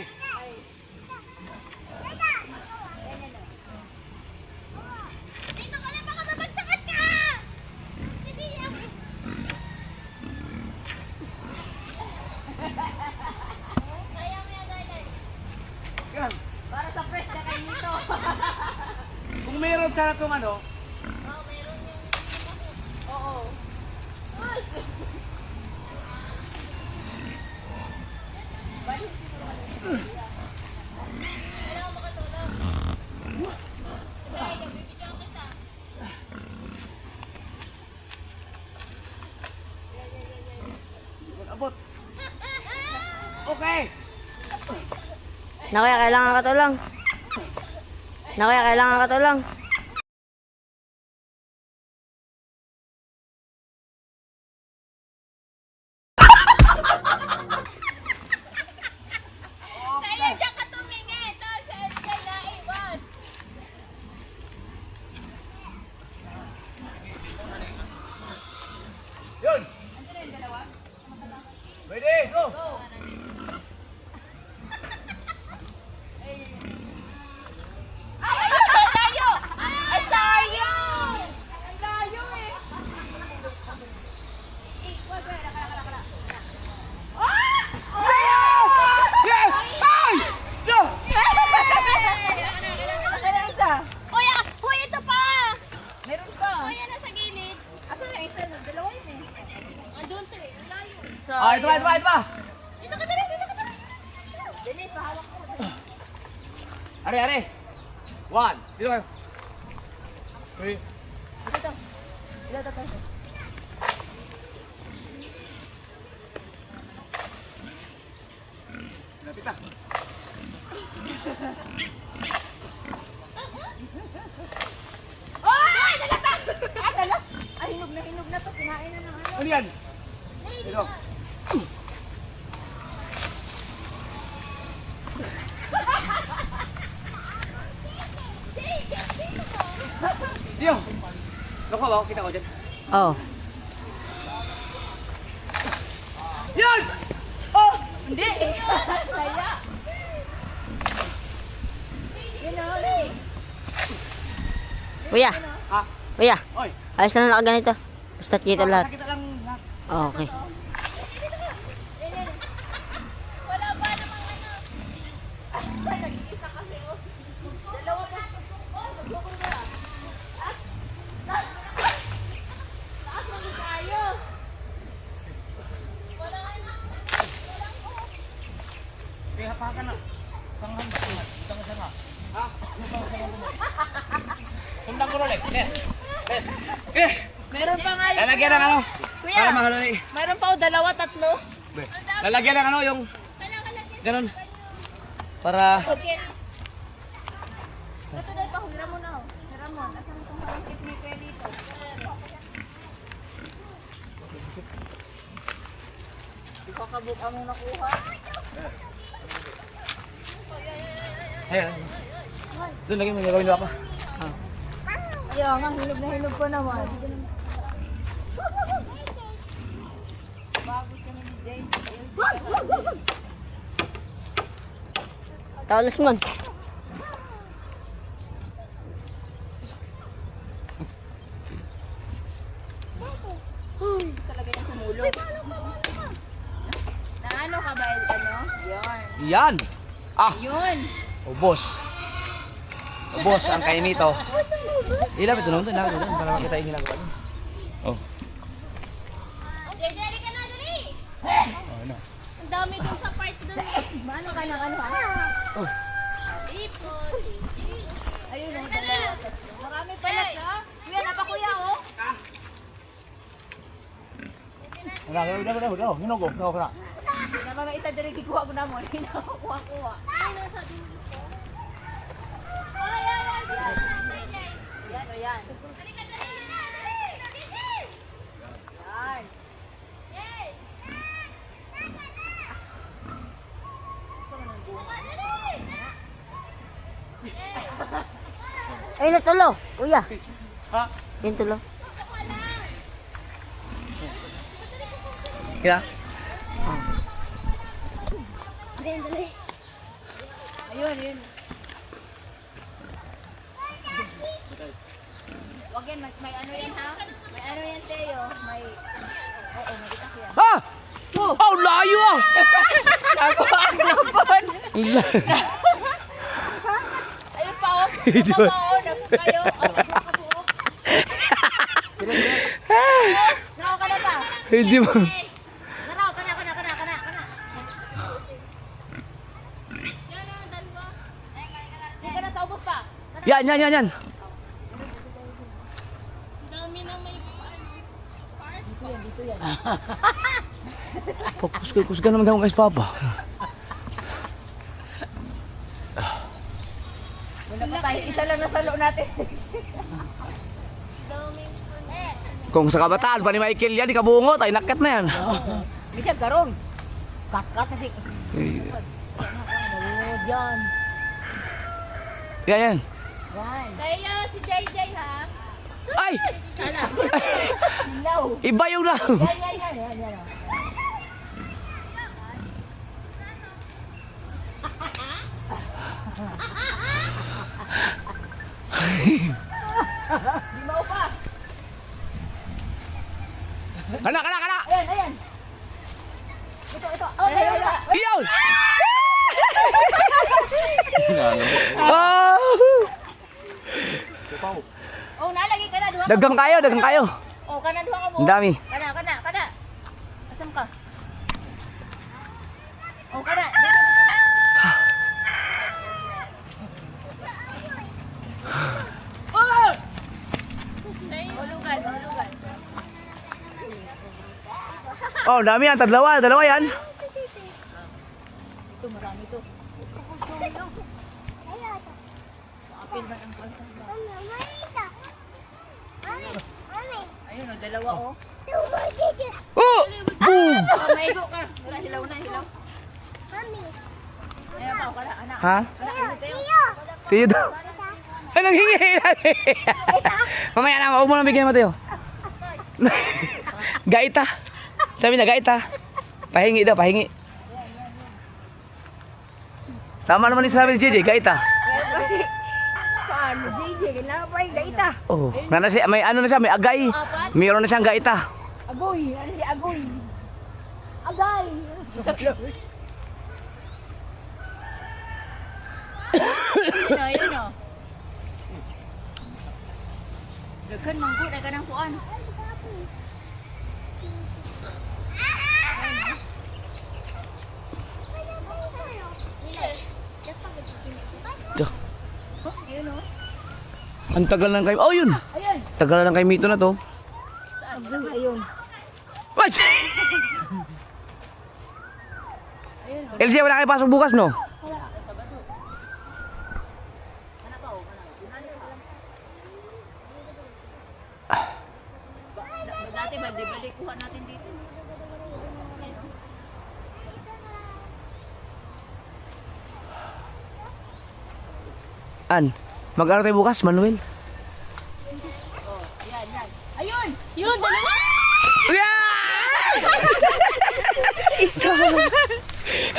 Dito ka lang, baka mabagsakan ka! Sige, kaya mo yan, Darlene. Yan! Para sa fresh na kayo nito. Kung mayroon sana itong ano, Oo, meron yung... Oo. abot. Okay! Nakuya, kailangan katulong. Nakuya, kailangan katulong. Kaya siya ka tumingin. Tapos siya naiwan. Yun! Ready, go! Ay, layo! Ay, sayang! Ang layo eh. Yes! Ay! Go! Hoy, ito pa! Meron pa. Hoy, yan nasa gilid. Asan na isa? Dalawa yun eh. Andun sila, ang layo. Ah, ito pa! Dito ka dali. Dali, pahawak ko. Are! One, dito kayo. Three. Lapit na. Ay, nalata! Ay, hinog na to. Kinain na ng ano. Ano yan? Dito. Dio! Nakuha ba ako? Kita ko dyan. Oh. Yan! Hindi eh. Saya. Kuya. Ha? Kuya. Oy! Ayos lang na ganito. Basta kita lahat. Sakit lang. Oh, okay. Wala ba namang ano? Ay, nag-iisa kasi oh. Dalawa pa. Oh, magbukol ka. Taas mo tayo. Wala ano. Kaya hapakan na. Sanghan ba? Sanghan nga. Ha? Sundang ko ulit. Let. Meron pa nga. Lalagyan ng ano? Kuya, Para mahalali. meron pa o dalawa, tatlo. Lalagyan ng ano yung... Ganun. Para... Okay. Ito dahil pa, hiram mo na. Hiram mo. Asan itong pangkit ni Kuya dito? Kakabuk ang nakuha. Ayan. Doon lagi mo gawin pa. Ayaw nga, hilog na hilog pa naman. Bago siya ni DJ. Talas man. Talaga yung tumulog. Na ano ka ba, ano? Yarn. Yan. Ah, Yun. ubos. Ubos ang kain nito. Ilapit doon, ilapit doon para makita yung ginagawa doon. Oh. Dali ka na, dali! Ano? Ang dami dun sa part dun. Ano ka na, ano ha? Oh. Ipon. Ayun, ang dalawa. Marami pala ka. Kuya, napa kuya, oh. Ano, hinugo, hinugo. Hindi na mga isa dali, kikuha ko na mo. Hindi na ako kuha-kuha. Yan, o yan. Yan. Ay, natulo. Kuya. Ha? Yung tulo. Kaya? Dali. Ayun, yun. Wag yan, may ano yan ha? May ano yan, Teo? May... Oo, may itak yan. Ah! Oh, layo ah! Ayun pa, oh. Napapaon, kayo. Nakaw ka na ba? Hindi mo. Nakaw, kana. Yan na, dalawa. Hindi ka na sa ubos pa. Yan. Dami na may Kusga naman gawang guys, Papa. Wala pa tayo, isa lang nasalo natin. Kung sa kabataan pa ni Michael yan, di kabungot, ay nakat na yan. Bisa garong. Kakat kasi. Diyan. Yan. Yan. Tayo, si JJ ha. Ay! Ilaw. Iba yung na. Yan. Limaw pa. Kana. Ayan. Ito. Oh, ayan. Iyaw! Ah! Oh, nalagi ka na. Duha ka. Dagang kayo. Oh, kana duha ka mo. Ang dami. Kana. Asam ka? Oh, kana. Oh! Hulugan. Oh, dami yan. Dalawa yan. Ito, marami ito. Ayun, oh, dalawa oh. Oh! Boom! Oh, maigo ka. Hilaw na. Ayan pa, kana, anak. Ha? Tiyo daw. Ay, nanghingi. Mamaya na, huwag mo nang bigyan mo tayo. Gaita. Sabi na, gaita. Pahingi daw. Tama naman yung sabi ni JJ, gaita. Kasi, paano, JJ, kinapay, gaita. Oh, may ano na siya, may agay. Mayroon na siyang gaita. Agoy, ano si Agoy? Agay. Ayun oh. Daghan mangko, daghan ang kuan. Ang tagal lang kay... Oh, yun! Tagal lang kay Mito na to. Ayun. What? LJ, wala kayo pasok bukas, no? Dati ba, di ba, kuha natin dito. An, mag-aaral tayo bukas, Manuel. Ayun! Yun, dalawa! Isa.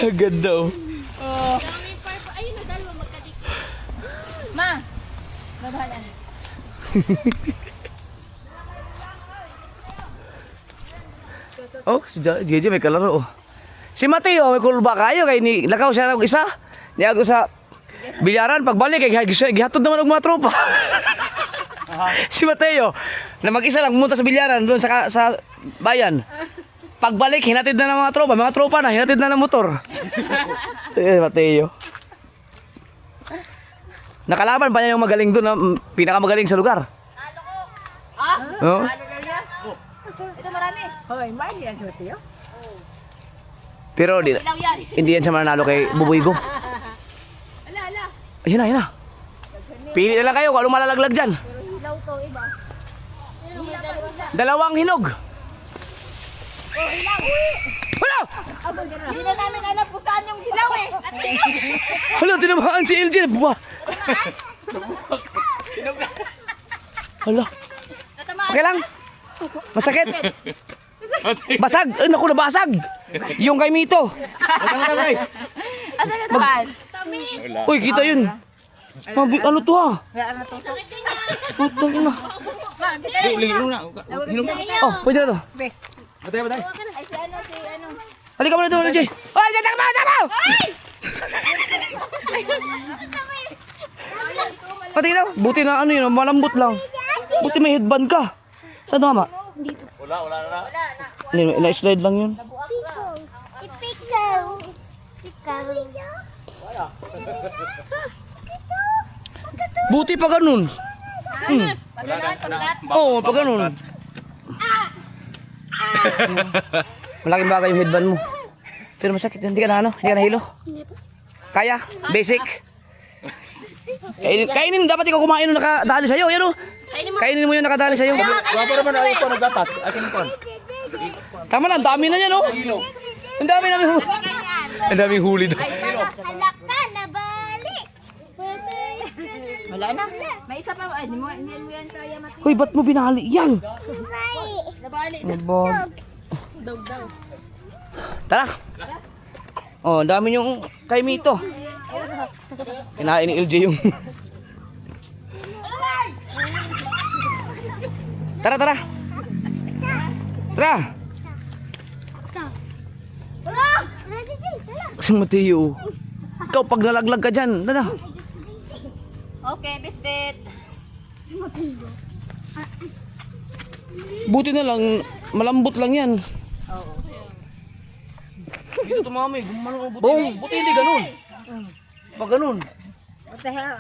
Agad daw. Daming purple. Ayun na, dalawa magkadikit. Ma! Babahalan. Oh, si JJ may kalaro, oh. Si Mateo, may kulba kayo, kay ni lakaw siya ng isa. Niya ako sa bilyaran, pagbalik, kay gihatod naman ng mga tropa. Si Mateo, na mag-isa lang pumunta sa bilyaran doon sa bayan. Pagbalik, hinatid na ng mga tropa na, hinatid na ng motor. Mateo. Nakalaban pa niya yung magaling doon, na pinakamagaling sa lugar. Ah? Oh. Ano na niya? Ito marami. Hoy, mali yan sa tiyo. Pero Ilaw yan. hindi yan siya mananalo kay Buboy Go. Ala, ala. Ayun na. Pili na lang kayo kung anong malalaglag dyan. Ilaw to, iba. Yung dalawa sa... Dalawang hinog. Wala! Hindi na namin alam kung saan yung hilaw eh. Ate. Hala, tinamaan si LJ. Buwa. Hala. Natamaan. Okay lang. Masakit. Basag. Ay, naku, nabasag. Yung kay Mito. Asa na taman? Tamis. Uy, kita yun. Ano to ha? Wala na to. Putang ina. Hinom na. Hinom na. Oh, pwede na to. Batay. Ay, si ano. Halika mo na to, LJ. Oh, LJ, takbo! Pati na, buti na ano yun, malambot lang. Buti may headband ka. Saan mama? Wala na. Hindi, na-slide lang yun. Buti pa ganun. Oo, pa ganun. Malaking bagay yung headband mo. Pero masakit, hindi ka na ano, hindi ka nahilo. Kaya, basic. Kainin, dapat ikaw kumain nung nakadali sa'yo. Yan o. Kainin mo yung nakadali sa'yo. Wala pa naman ako naggatas. Akin ko. Tama na, ang dami na yan o. Ang dami namin huli. Ang daming huli doon. Halaka na bali. Wala na. May isa pa. Ay, hindi mo yan kaya mati. Hoy, ba't mo binali yan? Nabali. Nabog. Daw. Tara. Oh, ang dami yung kay Mito. Kinain ni LJ yung... Tara. Tara. Si Mateo. Ikaw, pag nalaglag ka dyan, tara. Okay, bisbit. Buti na lang, malambot lang yan. Dito tumama eh, gumano buti. Buti hindi ganun. Pag ganun.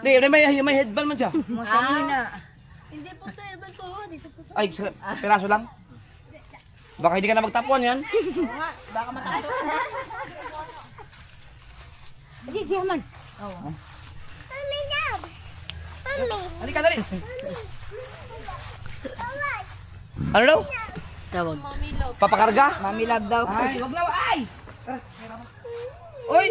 Hindi, may headband man siya. Hindi po sa ibang to. Dito po sa... Ay, piraso lang. Baka hindi ka na magtapuan yan. Baka matakto. Hindi, di man. Halika, dali. Ano daw? Tawag. Papakarga? Mami love daw. Ay, wag na, ay! Oy!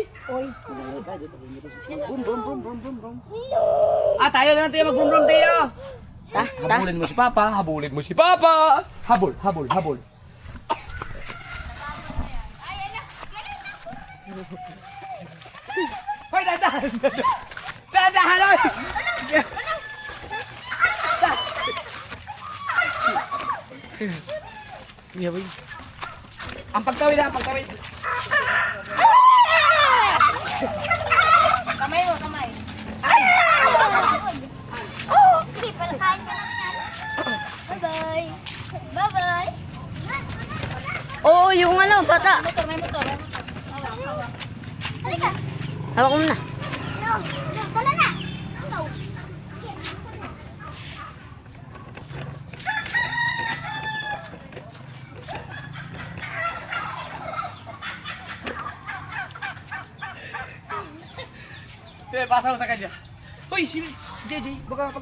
Ah, tayo na lang tayo mag-brum-brum tayo. Habulin mo si Papa, habulin mo si Papa. Habol. Hoy, dahan! Dahan, hoy! Ang pagtawid. Kamay. Sige, palakain ka na. Bye-bye. Bye-bye. Oo, yung ano, bata. May motor. Halika. Hawak mo na. No. Tala na. No. Pasa mo sa kanya. Hoy, si JJ, baka pag...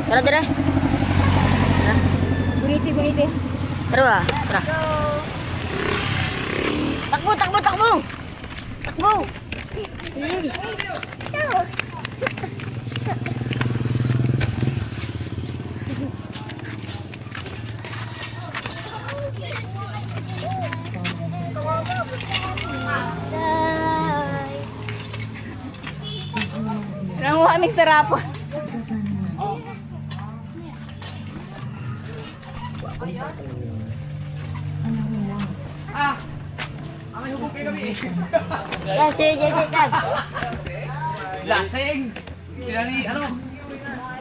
Tara, tara. Tara. Guniti, guniti. Tara, tara. Takbo, takbo, takbo. Takbo. Nanguha mix terapo. Yan, sige, sige. Lasing! Sila ni, ano?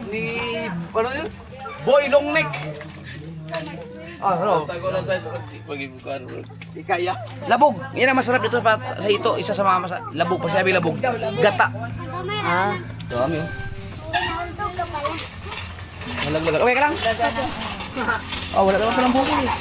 Ni, ano yun? Boy long neck! Ah, ano? Tago lang sa pag-ibukan, bro. Ikaya. Labog! Yan ang masarap dito sa ito. Isa sa mga masarap. Labog. Pag sinabi labog. Gata. Ah. Dami oh. Malaglag. Okay ka lang? Oh, wala naman palang buko eh.